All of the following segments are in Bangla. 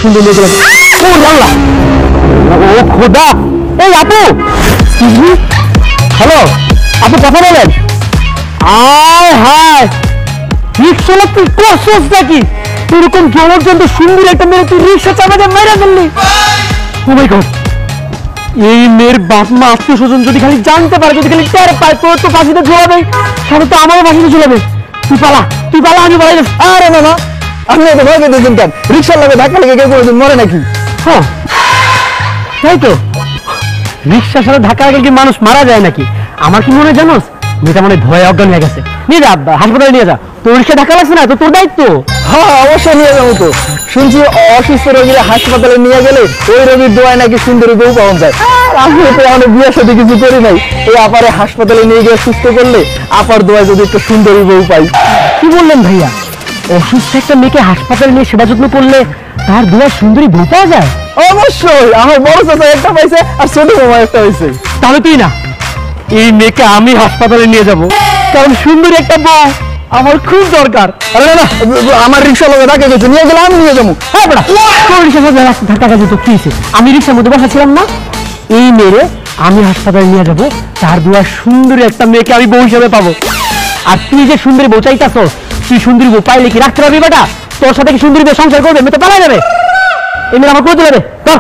সুন্দর মেয়ে চলে ও আল্লাহ ও খোদা এই আপু হ্যালো আপু কথা বলেন আয় হায় রিক্সা তুই করছিস নাকি এরকম জবরদস্ত সুন্দর একটা মেয়ে তুই রিক্সা চালাতে মেরে ফেললি ও মাই গড এই মেয়ের বাপ মা আত্মীয় স্বজন যদি খালি জানতে পারে যদি খালি টের পায় তোর তো ফাঁসিতে ঝোলাবে তাহলে তো আমারও ফাঁসিতে ঝোলাবে তুই পালা আমি পালাই আরে বাবা আপনি তো ভয় পেতেছেন কেন রিক্সার লাগে ধাক্কা লেগে কেউ কোনোদিন মরে নাকি হ্যাঁ তাই তো রিক্সার সাথে ধাক্কা লেগে কি মানুষ মারা যায় নাকি আমার কি মনে জানোস মেয়েটা মনে ভয়ে অজ্ঞান হয়ে গেছে নিয়ে যা হাসপাতালে নিয়ে যা তোর রিক্সা ধাক্কা লাগছে না তো তোর দায়িত্ব হ্যাঁ অবশ্যই নিয়ে যাবো তো শুনছি অসুস্থ রোগীরা হাসপাতালে নিয়ে গেলে ওই রোগীর দোয়ায় নাকি সুন্দরী বউ পাওয়া যায় আমি তো আমাদের বিয়ের সাথে কিছু করি নাই এই আপারে হাসপাতালে নিয়ে গিয়ে সুস্থ করলে আপার দোয়ায় যদি একটা সুন্দরী বউ পাই কি বললেন ভাইয়া অসুস্থ একটা মেয়েকে হাসপাতালে নিয়ে সেবা যত্ন করলে তার দোয়ায় সুন্দরী বউ পাওয়া যায় অবশ্যই আমার বড় চাচা একটা পাইছে আর ছোট মামা একটা হয়েছে তাহলে তুই না এই মেয়েকে আমি হাসপাতালে নিয়ে যাব কারণ সুন্দরী একটা বউ আমার খুব দরকার আরে না আমার রিক্সা লোকে ধাক্কা গেছে নিয়ে গেলে আমি নিয়ে যাবো হ্যাঁ বেটা তোর রিক্সা ধাক্কা গেছে তো কি হয়েছে আমি রিক্সার মধ্যে বসাছিলাম না এই মেয়ে আমি হাসপাতালে নিয়ে যাব তার দোয়া সুন্দরী একটা মেয়েকে আমি বউ হিসেবে পাবো আর তুই যে সুন্দরী বউ চাইতাছস তুই সুন্দরী বউ পাইলে কি রাখতে পারবি বেটা তোর সাথে কি সুন্দরী বউ সংসার করবে মেয়ে তো পালাই যাবে এই মেয়ে আমার করে দেবে তো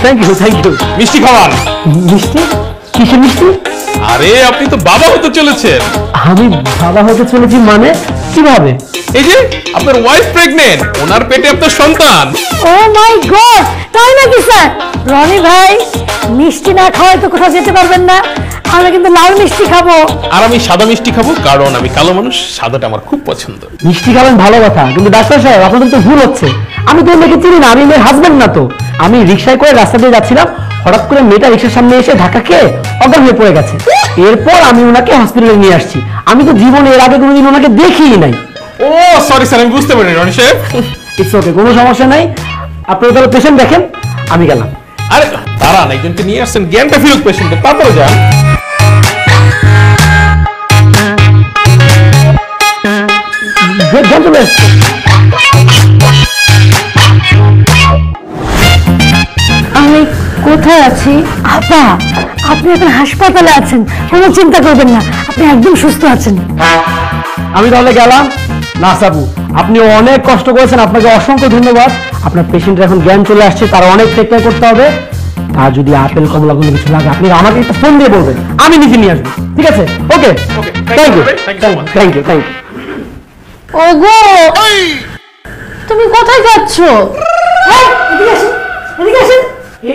থ্যাংক ইউ মিষ্টি খাওয়ান মিষ্টি কিসের মিষ্টি আরে আপনি তো বাবা হতে চলেছেন আমি বাবা হতে চলেছি মানে কিভাবে এই যে আপনার ওয়াইফ প্রেগন্যান্ট ওনার পেটে আপনার সন্তান ও মাই গড তাই নাকি স্যার রনি ভাই মিষ্টি না খাওয়াই তো কোথাও যেতে পারবেন না আমরা কিন্তু লাল মিষ্টি খাবো আর আমি সাদা মিষ্টি খাবো কারণ আমি কালো মানুষ সাদাটা আমার খুব পছন্দ মিষ্টি খাবেন ভালো কথা কিন্তু ডাক্তার সাহেব আপনাদের তো ভুল হচ্ছে আমি তো মেয়েকে চিনি না আমি মেয়ের হাজবেন্ড না তো আমি রিক্সায় করে রাস্তা দিয়ে যাচ্ছিলাম হঠাৎ করে মেয়েটা রিক্সার সামনে এসে ধাক্কা খেয়ে অজ্ঞান হয়ে পড়ে গেছে এরপর আমি ওনাকে হসপিটালে নিয়ে আসছি আমি তো জীবনে এর আগে কোনোদিন ওনাকে দেখিই নাই ও সরি স্যার আমি বুঝতে পারিনি রনি সাহেব ইটস ওকে কোনো সমস্যা নাই আপনারা তাহলে পেশেন্ট দেখেন আমি গেলাম আরে দাঁড়ান একজনকে নিয়ে আসছেন জ্ঞানটা ফিরুক পেশেন্টের তারপরে যান আমি কোথায় আছি আপা আপনি এখন হাসপাতালে আছেন কোনো চিন্তা করবেন না আপনি একদম সুস্থ আছেন আমি তাহলে গেলাম না সাবু আপনি অনেক কষ্ট করেছেন আপনাকে অসংখ্য ধন্যবাদ আপনার পেশেন্টের এখন জ্ঞান চলে আসছে তার অনেক টেক কেয়ার করতে হবে আর যদি আপেল কমলা কোনো কিছু লাগে আপনি আমাকে একটা ফোন দিয়ে বলবেন আমি নিজে নিয়ে আসবো ঠিক আছে okay thank you thank you ওগো তুমি কোথায় যাচ্ছ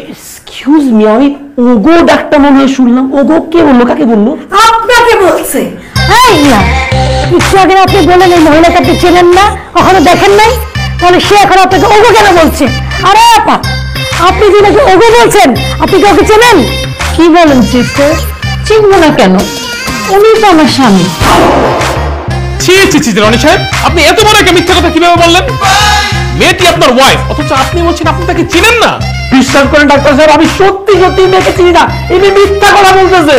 এক্সকিউজ মি আমি ওগো ডাক্তার মনে হয় শুনলাম ওগো কে বললো কাকে বললো আপনাকে বলছে এই না একটু আগে আপনি বলেন এই মহিলাকে আপনি চেনেন না কখনো দেখেন নাই তাহলে সে এখন আপনাকে ওগো কেন বলছে আরে আপা আপনি যে নাকি ওগো বলছেন আপনি কি ওকে চেনেন কি বলেন সিস্টার চিনবো না কেন উনি তো আমার স্বামী ছি ছি ছি রনি সাহেব আপনি এত বড় একটা মিথ্যা কথা কিভাবে বললেন মেয়েটি আপনার ওয়াইফ অথচ আপনি বলছেন আপনি তাকে চিনেন না বিশ্বাস করেন ডাক্তার সাহেব আমি সত্যি সত্যি মেয়েকে চিনি না এই মিথ্যা কথা বলতেছে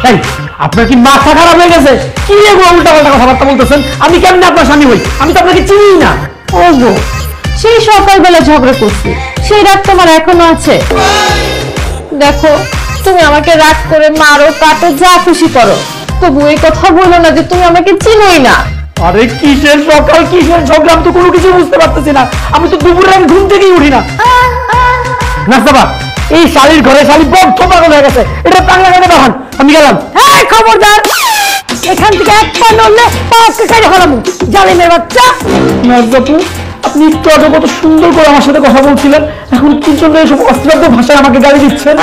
এই আপনার কি মাথা খারাপ হয়ে গেছে কি এগুলো উল্টাপাল্টা কথাবার্তা বলতেছেন আমি কেমন আপনার স্বামী হই আমি তো আপনাকে চিনি না ওগো সেই সকালবেলা ঝগড়া করছি সেই রাগ তোমার এখনো আছে দেখো তুমি আমাকে রাগ করে মারো কাটো যা খুশি করো তবু এই কথা বলো না যে তুমি আমাকে চিনোই না আরে কিসের সকাল কিসের ঝগড়া আমি তো কোনো কিছু বুঝতে পারতেছি না আমি তো দুপুরে আমি ঘুম থেকেই উঠি না নাস্তাবা এই শালির ঘরে শালি বদ্ধ পাগল হয়ে গেছে এটা টাঙ্গা কেটে দেখান আমি গেলাম হ্যাঁ খবরদার এখান থেকে এক পা নড়লে পাঁচটা সাইডে হলাম জালিমের বাচ্চা নাজবাপু আপনি একটু আগে কত সুন্দর করে আমার সাথে কথা বলছিলেন এখন কি জন্য এইসব অশ্লীল ভাষায় আমাকে গালি দিচ্ছেন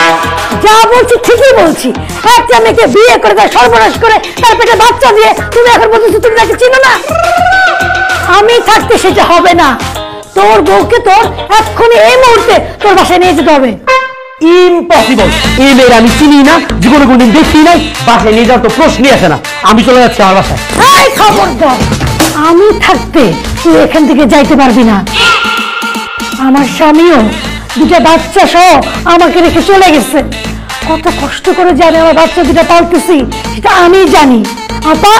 যা বলছি ঠিকই বলছি একটা মেয়েকে বিয়ে করে তার সর্বনাশ করে তার পেটে বাচ্চা দিয়ে তুমি এখন বলছো তুমি তাকে চিনো না আমি থাকতে সেটা হবে না তোর বউকে তোর এক্ষুনি এই মুহূর্তে তোর বাসায় নিয়ে যেতে হবে ইম্পসিবল। এই মেয়ের আমি চিনি না, জীবনে কোনদিন দেখি নাই, বাসায় নিয়ে যাওয়ার তো প্রশ্নই আসে না। আমি চলে যাচ্ছি আমার বাসায়। এই খবরদার, আমি থাকতে তুই এখান থেকে যাইতে পারবি না। আমার স্বামীও দুটা বাচ্চা সহ আমাকে রেখে চলে গেছে। কত কষ্ট করে যে আমি আমার বাচ্চা দুটা পালতেছি সেটা আমি জানি। আপা,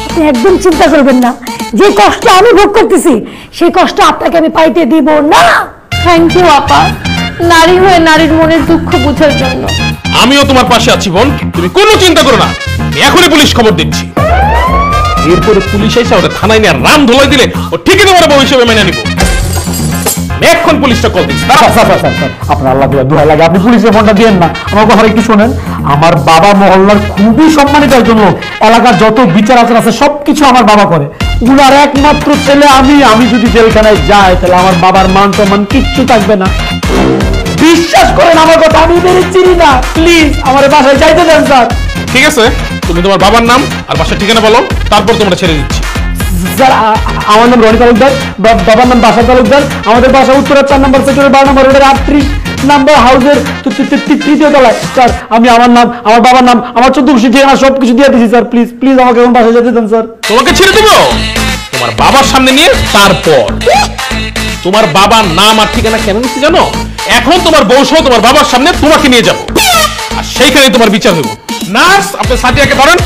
আপনি একদম চিন্তা করবেন না, যে কষ্ট আমি ভোগ করতেছি সেই কষ্ট আপনাকে আমি পাইতে দিব না। থ্যাংক ইউ আপা, নারী হয়ে নারীর মনের দুঃখ বোঝার জন্য। আমিও তোমার পাশে আছি বোন, তুমি কোনো চিন্তা করো না। আমি এখনই পুলিশ খবর দিচ্ছি। এরপরে পুলিশ এসে ওটা থানায় নিয়ে রাম ধোলাই দিলে ও ঠিকই তোমার বউ হিসেবে মেনে নিব। আমি এখন পুলিশটা কল দিচ্ছি। আপনার আল্লাহ দোয়া লাগে, আপনি পুলিশের ফোনটা দিয়েন না। আমার কথা একটু শোনেন। আমার বাবা মহল্লার খুবই সম্মানিত একজন লোক। এলাকার যত বিচার আচার আছে সবকিছু আমার বাবা করে। উনার একমাত্র ছেলে আমি। আমি যদি জেলখানায় যাই তাহলে আমার বাবার মান সম্মান কিচ্ছু থাকবে না। বিশ্বাস করেন আমার কথা, আমি বেড়ে চিনি না। প্লিজ আমার বাসায় যাইতে দেন স্যার। ঠিক আছে, তুমি তোমার বাবার নাম আর বাসার ঠিকানা বলো, তারপর তোমরা ছেড়ে দিচ্ছি। স্যার, আমার নাম রনি তালুকদার, বাবার নাম বাসা তালুকদার। আমাদের বাসা উত্তরা 4 নম্বর সেক্টরের 12 নম্বর রোডের 38 নম্বর হাউসের 3য় তলায়। স্যার, আমি আমার নাম, আমার বাবার নাম, আমার 14 ঠিকানা সবকিছু দিয়ে দিচ্ছি স্যার। প্লিজ প্লিজ আমাকে এখন বাসায় যেতে দেন স্যার। তোমাকে ছেড়ে দেবো তোমার বাবার সামনে নিয়ে, তারপর তোমার বাবার নাম আর ঠিকানা কেন নিচ্ছি জানো? এখন তোমার বউ সহ তোমার বাবার সামনে তোমাকে নিয়ে যাবো, আর সেইখানে তোমার বিচার হইব। নার্স, আপনি সাদিয়াকে ধরেন।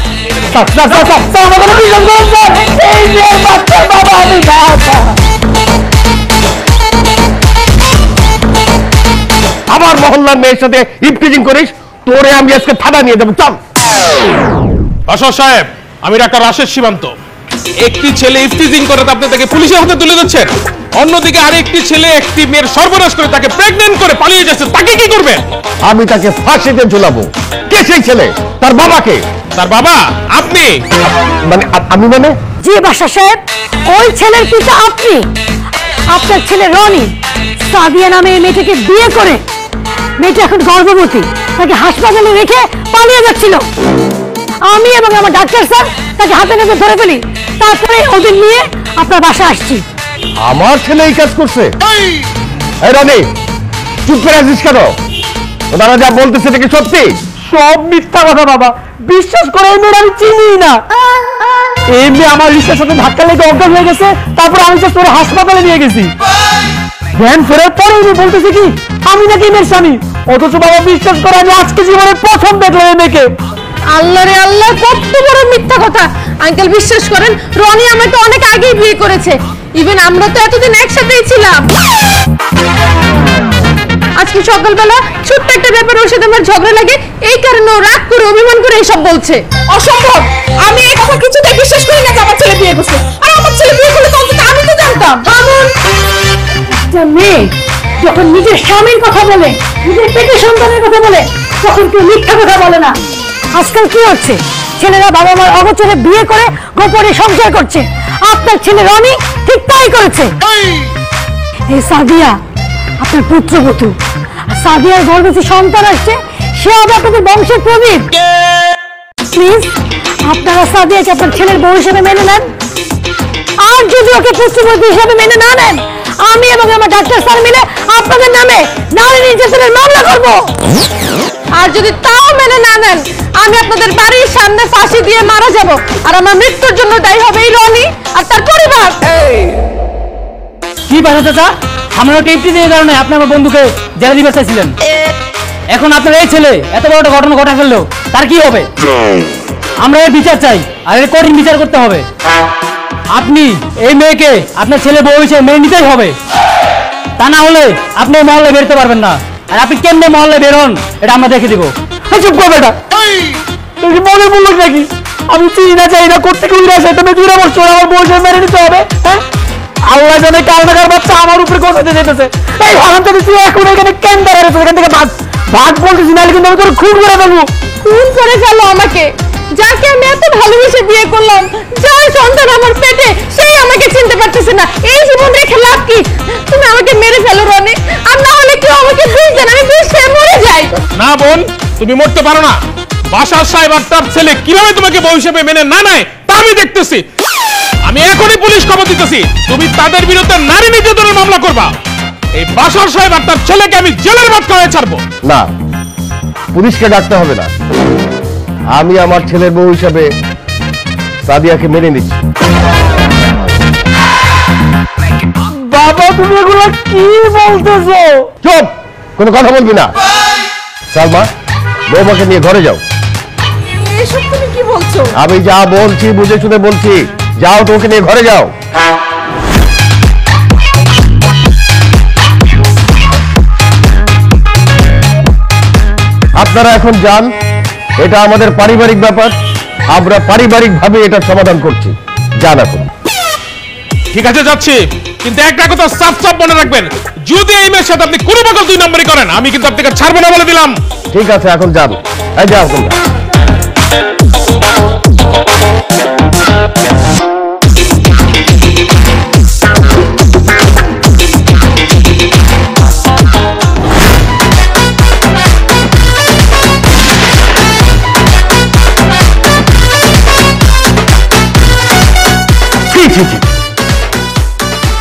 Sir sir sir sir sir আমাকে বিশ্বাস করুন স্যার। এই যে বাচ্চার বাবা আমি না। আমার মহল্লার মেয়ের সাথে ইফটিজিং করিস, তোরে আমি আজকে থানা নিয়ে যাবো। চল। বাসা সাহেব, আমি ডাক্তার রাশেদ সীমান্ত। একটি ছেলে ইফটিজিং করে আপনি তাকে পুলিশের হাতে তুলে দিচ্ছেন, অন্যদিকে আরেকটি ছেলে একটি মেয়ের সর্বনাশ করে তাকে প্রেগন্যান্ট করে পালিয়ে যাচ্ছে, তাকে কি করবেন? আমি তাকে ফাঁসিতে ঝুলাবো। কে সেই ছেলে? তার বাবাকে। তার বাবা আপনি? মানে আমি মানে? জি বাসা সাহেব, ওই ছেলের পিতা আপনি। আপনার ছেলে রনি সাদিয়া নামে এই মেয়েটাকে বিয়ে করে, মেয়েটা এখন গর্ভবতী, তাকে হাসপাতালে রেখে পালিয়ে যাচ্ছিল। আমি এবং আমার ডাক্তার স্যার তাকে হাতে নাতে ধরে ফেলি, তারপরে ওদের নিয়ে আপনার বাসা আসছি। আমার ছেলে এই কাজ করছে? এই রনি, চুপ করে আছিস কেন? ওনারা যা বলতেছে এটা কি সত্যি? সব মিথ্যা কথা বাবা, বিশ্বাস করে। এই মেয়ের আমি চিনি না। এই মেয়ে আমার রিক্সার সাথে ধাক্কা লেগে অজ্ঞান হয়ে গেছে, তারপর আমি জাস্ট ওরে হাসপাতালে নিয়ে গেছি। জ্ঞান ফেরার পরে উনি বলতেছে কি আমি নাকি মেয়ের স্বামী। অথচ বাবা বিশ্বাস করে আমি আজকে জীবনের প্রথম দেখলাম এই মেয়েকে। আল্লাহ রে আল্লাহ, কত বড় মিথ্যা কথা। আঙ্কেল বিশ্বাস করেন, রনি আমাকে অনেক আগেই বিয়ে করেছে। ইভেন আমরা তো এতদিন একসাথেই ছিলাম। আজকে সকালবেলা ছোট্ট একটা ব্যাপারে ওর সাথে আমার ঝগড়া লাগে, এই কারণে ও রাগ করে অভিমান করে এইসব বলছে। অসম্ভব, আমি এই কথা কিছুতেই বিশ্বাস করি না যে আমার ছেলে বিয়ে করছে। আর আমার ছেলে বিয়ে করলে তো অন্তত আমি তো জানতাম। থামুন। একটা মেয়ে যখন নিজের স্বামীর কথা বলে, নিজের পেটে সন্তানের কথা বলে, তখন কেউ মিথ্যা কথা বলে না। আজকাল কি হচ্ছে, ছেলেরা বাবা মার অগোচরে বিয়ে করে গোপনে সংসার করছে। আপনার ছেলে রনি ঠিক তাই করেছে। এই সাদিয়া আপনার পুত্রবধূ, সাদিয়ার গর্ভে যে সন্তান আসছে সে হবে আপনাদের বংশের প্রদীপ। প্লিজ আপনারা সাদিয়াকে আপনার ছেলের বউ হিসেবে মেনে নেন। আর যদি ওকে পুত্রবধূ হিসেবে মেনে না নেন, আমি এবং আমার ডাক্তার স্যার মিলে আপনাদের নামে নারী নির্যাতনের মামলা করব। আর যদি তাও মেনে না নেন, আমি আপনাদের বাড়ির সামনে ফাঁসি দিয়ে মারা যাব। আর আমার মৃত্যুর জন্য দায়ী হবে এই রনি আর তার পরিবার। কি বাসা চাচা, আমরা ইফটিজিংয়ের কারণে আপনি আমার বন্ধুকে জেলে দিতে চাইছিলেন। এখন আপনার এই ছেলে এত বড় একটা ঘটনা ঘটা ফেললো, তার কি হবে? আমরা এর বিচার চাই, আর এর কঠিন বিচার করতে হবে। আপনি এই মেয়েকে আপনার ছেলে বউ হিসেবে মেনে নিতেই হবে, তা না হলে আপনি মহল্লায় বেরোতে পারবেন না। আর আপনি কেমনে মহল্লায় বেরোন এটা আমরা দেখে দিব। চুপ করবে এটা মনে বললো নাকি? আমি চিনি না চাই না করতে কি উড়ে আসে, তুমি 2 বছর আমার বউ হিসেবে মেনে নিতে হবে। হ্যাঁ, আল্লাহ জানে কাল নাগার বাচ্চা আমার উপরে কোথাতে যেতেছে। এই ভাঙান তো তুই এখন এখানে কেন দাঁড়াচ্ছিস? এখান থেকে ভাগ ভাগ বলতেছি, নাহলে কিন্তু আমি তোর খুন করে ফেলবো। খুন করে ফেলো আমাকে, যাকে আমি এত ভালোবেসে বিয়ে করলাম, যার সন্তান আমার পেটে, সেই আমাকে চিনতে পারতেছে না। এই জীবন রেখে লাভ কি? তুমি আমাকে মেরে ফেলো রনি, আর না হলে কেউ আমাকে বিষ দেন, আমি বিষ খেয়ে মরে যাই। না বোন, তুমি মরতে পারো না। বাসার সাহেব আর তার ছেলে কিভাবে তোমাকে বউ হিসেবে মেনে না নেয় তা আমি দেখতেছি। আমি এখনই পুলিশ খবর দিতেছি, তুমি তাদের বিরুদ্ধে নারী নির্যাতনের মামলা করবা। এই বাসার সাহেব আর তার ছেলেকে আমি জেলের ভাত খাওয়াই ছাড়বো। না, পুলিশকে ডাকতে হবে না, আমি আমার ছেলের বউ হিসাবে সাদিয়াকে মেনে নিচ্ছি। বাবা তুমি এগুলো কি বলতেছো? চুপ, কোনো কথা বলবি না। সালমা, বৌমাকে নিয়ে ঘরে যাও। এসব তুমি কি বলছো? আমি যা বলছি বুঝে শুনে বলছি, যাও তোকে নিয়ে ঘরে যাও। আপনারা এখন যান, এটা আমাদের পারিবারিক ব্যাপার, আমরা পারিবারিক ভাবে এটা সমাধান করছি। যান এখন। ঠিক আছে যাচ্ছি, কিন্তু একটা কথা সাফ সাফ মনে রাখবেন, যদি এই মেয়ের সাথে আপনি কোনো প্রকার 2 নম্বরই করেন, আমি কিন্তু আপনাকে ছাড়বো না বলে দিলাম। ঠিক আছে, এখন যান। এই যাও তোমরা।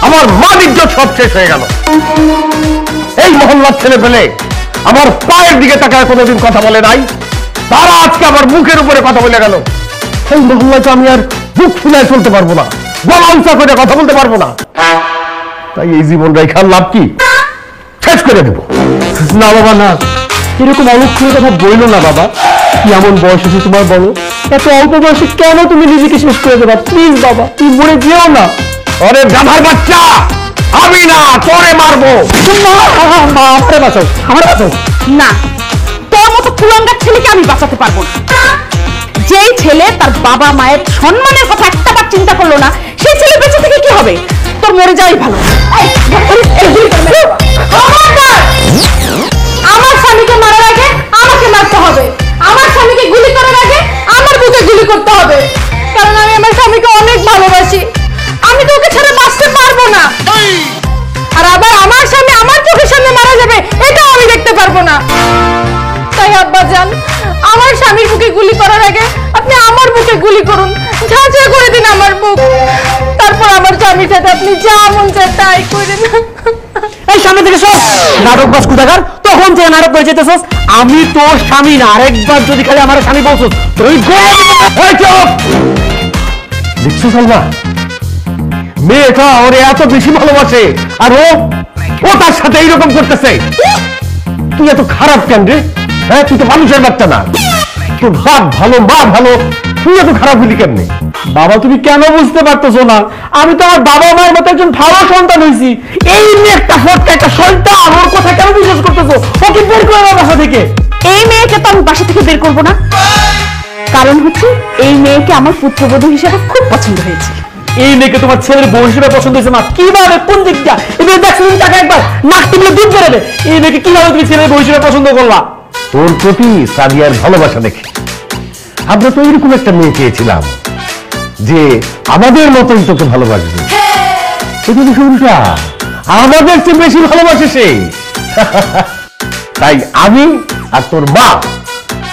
আমার মান ইজ্জত সব শেষ হয়ে গেল। এই মহল্লার ছেলে পেলে আমার পায়ের দিকে তাকায় কোনোদিন কথা বলে নাই, তারা আজকে আমার মুখের উপরে কথা বলে গেল। এই মহল্লাতে আমি আর বুক ফুলায় চলতে পারবো না, গলা উঁচা করে কথা বলতে পারবো না। তাই এই জীবন রেখার লাভ কি? শেষ করে দেবো। না বাবা না, এরকম অলক্ষণের কথা বললো না বাবা। কি এমন বয়স আছে তোমার বলো? এত অল্প বয়সে কেন তুমি নিজেকে শেষ করে দেবা? প্লিজ বাবা, তুমি মরে যেও না। আরে গাধার বাচ্চা, আমি না তোরে মারবো। আমার বাঁচাও, আমার বাঁচাও। না, তোর মতো কুলাঙ্গার ছেলেকে আমি বাঁচাতে পারবো না। যেই ছেলে তার বাবা মায়ের সম্মানের কথা একটাবার চিন্তা করলো না, সেই ছেলে বেঁচে থেকে কি হবে? তোর মরে যাওয়াই ভালো। আমার স্বামীকে মারার আগে আমাকে মারতে হবে, আমার স্বামীকে গুলি করার আগে আমার বুকে গুলি করতে হবে, কারণ আমি আমার স্বামীকে অনেক ভালোবাসি। আমি তো ওকে ছাড়া বাঁচতে পারবো না। আর আবার আমার স্বামী আমার চোখের সামনে মারা যাবে, এটাও আমি দেখতে পারবো না। তাই আব্বাজান, আমার স্বামীর বুকে গুলি করার আগে আপনি আমার বুকে গুলি করুন, ঝাঁঝা করে দিন আমার বুক, তারপর আমার স্বামীর সাথে আপনি যা মন চায় তাই করেন। এই সামনে থেকে সব নাটক বাস কুদাকার, তখন যে নাটক করে যেতেছস। আমি তোর স্বামী না, আরেকবার যদি খালি আমার স্বামী বলছস তুই দেখছো সালমা, মেয়েটা ওরে এত বেশি ভালোবাসে আর ও তার সাথে এইরকম করতেছে। তুই এত খারাপ কেন রে? হ্যাঁ, তুই তো মানুষের বাচ্চা না, তোর বাপ ভালো মা ভালো, তুই এত খারাপ হলি কেমনে? বাবা তুমি কেন বুঝতে পারতেছো না? আমি তো আমার বাবা মায়ের মতো একজন ভালো সন্তান হয়েছি। এই মেয়ে একটা ফটকা, একটা সন্তান, ওর কথা কেন বিশ্বাস করতেছো? ওকে বের করে দাও বাসা থেকে। এই মেয়েকে তো আমি বাসা থেকে বের করবো না, কারণ হচ্ছে এই মেয়েকে আমার পুত্রবধূ হিসেবে খুব পছন্দ হয়েছে। এই মেয়েকে তোমার ছেলের বউ হিসেবে পছন্দ হয়েছে? মা কিভাবে, কোন দিকটা? এবার দেখছো তুমি টাকা একবার নাক টিপলে দুধ বেরোবে। এই মেয়েকে কিভাবে তুমি ছেলের বউ হিসেবে পছন্দ করলা? তোর প্রতি সাদিয়ার ভালোবাসা দেখে আমরা তো এরকম একটা মেয়ে চেয়েছিলাম যে আমাদের মতোই তোকে ভালোবাসবে। এটা তো উল্টা, আমাদের চেয়ে বেশি ভালোবাসে সে। তাই আমি আর তোর মা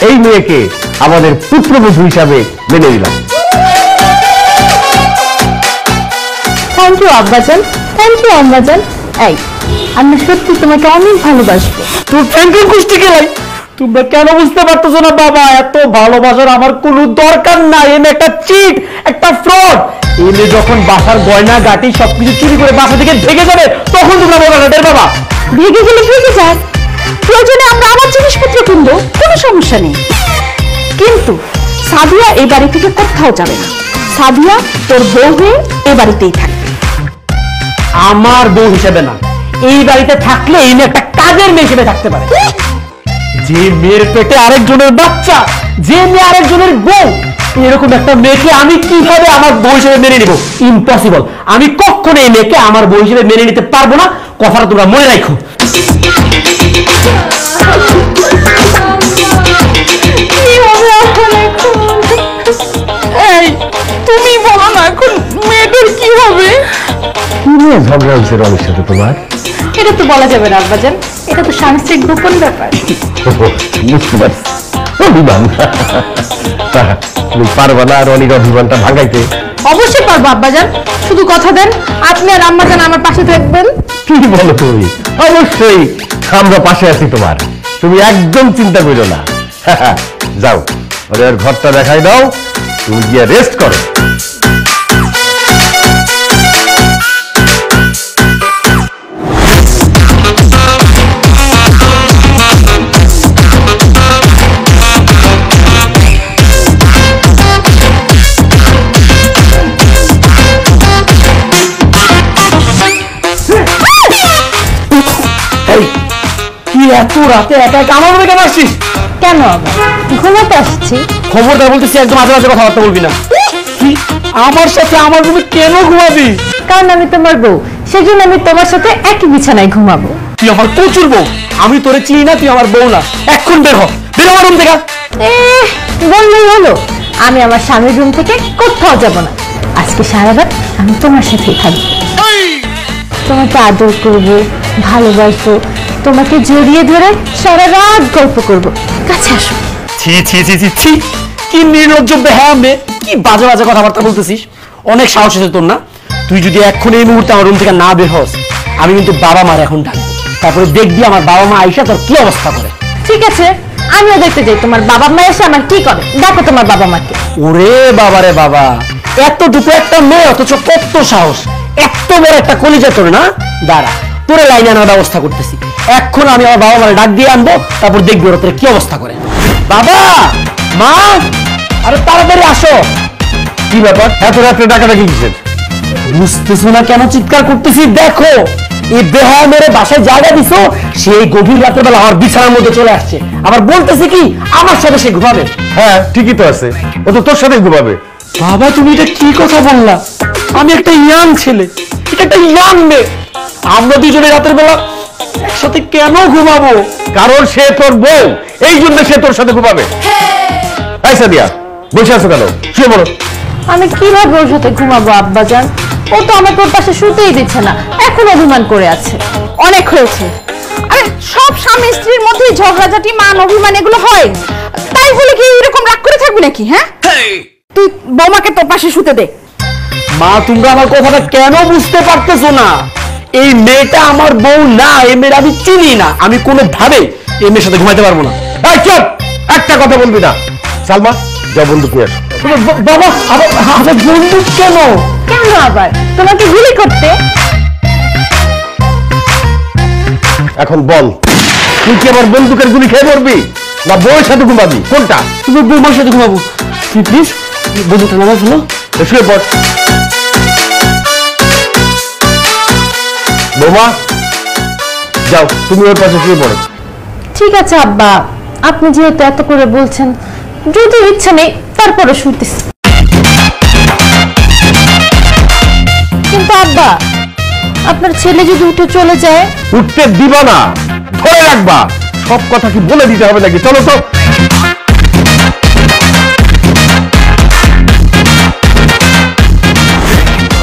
এই মেয়েকে আমাদের পুত্রবধূ হিসাবে মেনে নিলাম। থ্যাংক ইউ আব্বাজান, থ্যাংক ইউ আম্মাজান। এই, আমি সত্যি তোমাকে অনেক ভালোবাসবো। তোর ফ্যাঙ্কের কুষ্টি গেলাই। তোমরা কেন বুঝতে পারতেছো না বাবা? এত ভালোবাসার আমার কোনো দরকার নাই। এনে একটা চিট, একটা ফ্রড। এনে যখন বাসার গয়না গাটি সবকিছু চুরি করে বাসা থেকে ভেগে যাবে, তখন তোমরা বলো না রে বাবা। ভেগে গেলে ভেগে যাক, প্রয়োজনে আমরা আমার জিনিসপত্র কিনবো, কোনো সমস্যা নেই। কিন্তু সাদিয়া এই বাড়ি থেকে কোথাও যাবে না। সাদিয়া তোর বউ হয়ে এই বাড়িতেই থাকবে। আমার বউ হিসেবে না, এই বাড়িতে থাকলে এই মেয়ে একটা কাজের মেয়ে হিসেবে থাকতে পারে। যে মেয়ের পেটে আরেকজনের বাচ্চা, যে মেয়ে আরেকজনের বউ, এরকম একটা মেয়েকে আমি কিভাবে আমার বউ হিসেবে মেনে নিব? ইম্পসিবল। আমি কখনো এই মেয়েকে আমার বউ হিসেবে মেনে নিতে পারবো না। কথাটা তোমরা মনে রাখো। এই, তুমি বলো না এখন মেয়েটার কি হবে? কি নিয়ে ঝগড়া হয়েছে রমের সাথে তোমার? এটা তো বলা যাবে না আব্বাজান, এটা তো স্বামী স্ত্রীর গোপন ব্যাপার। বুঝতে পারছি, অভিমান তুমি পারবা না রনির অভিমানটা ভাঙাইতে? অবশ্যই পারবো আব্বাজান, শুধু কথা দেন আপনি আর আম্মাজান আমার পাশে থাকবেন। কি বলো তুমি? অবশ্যই আমরা পাশে আছি তোমার, তুমি একদম চিন্তা করো না। যাও ওদের ঘরটা দেখাই দাও, তুমি গিয়ে রেস্ট করো। কি এত রাতে একা একা আমার রুমে কেন আসছিস? কেন আবার? ঘুমাতে আসছি। খবরদার বলতেছি, একদম আজে বাজে কথাবার্তা বলবি না। কি আমার সাথে আমার রুমে কেন ঘুমাবি? কারণ আমি তোমার বউ, সেজন্য আমি তোমার সাথে একই বিছানায় ঘুমাবো। তুই আমার প্রচুর বউ, আমি তোরে চিনি না, তুই আমার বউ না। এখন বের হ, বের হ আমার রুম থেকে। বললেই হলো, আমি আমার স্বামীর রুম থেকে কোথাও যাব না। আজকে সারা রাত আমি তোমার সাথেই থাকবো। তোমাকে আদর করবো, ভালোবাসবো, তোমাকে জড়িয়ে ধরে সারা রাত গল্প করব। কাছে আসো। ছি ছি ছি ছি ছি, কি নির্লজ্জ বেহায়া মেয়ে, কি বাজে বাজে কথাবার্তা বলতেছিস। অনেক সাহস আছে তোর না? তুই যদি এখন এই মুহূর্তে আমার রুম থেকে না বের হস, আমি কিন্তু বাবা মার এখন ডাকবো, তারপরে দেখবি আমার বাবা মা আইসা তোর কি অবস্থা করে। ঠিক আছে, আমিও দেখতে যাই তোমার বাবা মা এসে আমার কি করে। দেখো তোমার বাবা মাকে। ওরে বাবা রে বাবা, এতটুকু একটা মেয়ে অথচ কত সাহস, এত বড় একটা কলিজা তোর না। দাঁড়া, তোরে লাইনে আনার ব্যবস্থা করতেছি। এখন আমি আমার বাবা মারে ডাক দিয়ে আনবো, তারপর দেখবি ওরা তোর কি অবস্থা করে। বাবা মা, আরে তাড়াতাড়ি আসো। কি ব্যাপার, এত রাত্রে ডাকাডাকি কিসের? বুঝতেছো না কেন চিৎকার করতেছি? দেখো, এই বেহায়া মেরে বাসায় জায়গা দিছো, সেই গভীর রাতের বেলা আমার বিছানার মধ্যে চলে আসছে, আবার বলতেছে কি আমার সাথে সে ঘুমাবে। হ্যাঁ ঠিকই তো আছে, ও তো তোর সাথে ঘুমাবে। বাবা তুমি এটা কি কথা বললা? আমি একটা ইয়াং ছেলে, এটা একটা ইয়াং মেয়ে, আমরা দুজনে রাতের বেলা একসাথে কেন ঘুমাবো? কারণ সে তোর বউ, এই জন্য সে তোর সাথে ঘুমাবে। এই সাদিয়া, বসে আছো কেন? শুয়ে পড়ো। আমি কিভাবে ওর সাথে ঘুমাবো আব্বাজান? ও তো আমাকে ওর পাশে শুতেই দিচ্ছে না, এখন অভিমান করে আছে। অনেক হয়েছে। আরে সব স্বামী স্ত্রীর মধ্যেই ঝগড়াঝাটি, মান অভিমান এগুলো হয়, তাই বলে কি এরকম রাগ করে থাকবি নাকি? হ্যাঁ, তুই বৌমাকে তোর পাশে শুতে দে। মা তোমরা আমার কথাটা কেন বুঝতে পারতেছো না? এই মেয়েটা আমার বউ না, এই মেয়ের আমি চিনি না, আমি কোনোভাবে এই মেয়ের সাথে ঘুমাইতে পারবো না। এই চুপ, একটা কথা বলবি না। সালমা, যা বন্দুক নিয়ে আসো। বাবা আমার বন্দুক কেন? কেন আবার? তোমাকে গুলি করতে? এখন বল, তুই কি আমার বন্দুকের গুলি খেয়ে পড়বি না বউয়ের সাথে ঘুমাবি, কোনটা? তুমি বৌমার সাথে ঘুমাবো। তুই প্লিজ বন্দুকটা নামাজ হলো। শুয়ে পড়। বৌমা, যাও তুমি ওর পাশে শুয়ে পড়ো। ঠিক আছে আব্বা, আপনি যেহেতু এত করে বলছেন, যদি ইচ্ছা নেই তারপরে শুতেছি। কিন্তু আব্বা, আপনার ছেলে যদি উঠে চলে যায়? উঠতে দিবা না, ধরে রাখবা। সব কথা কি বলে দিতে হবে নাকি? চলো তো।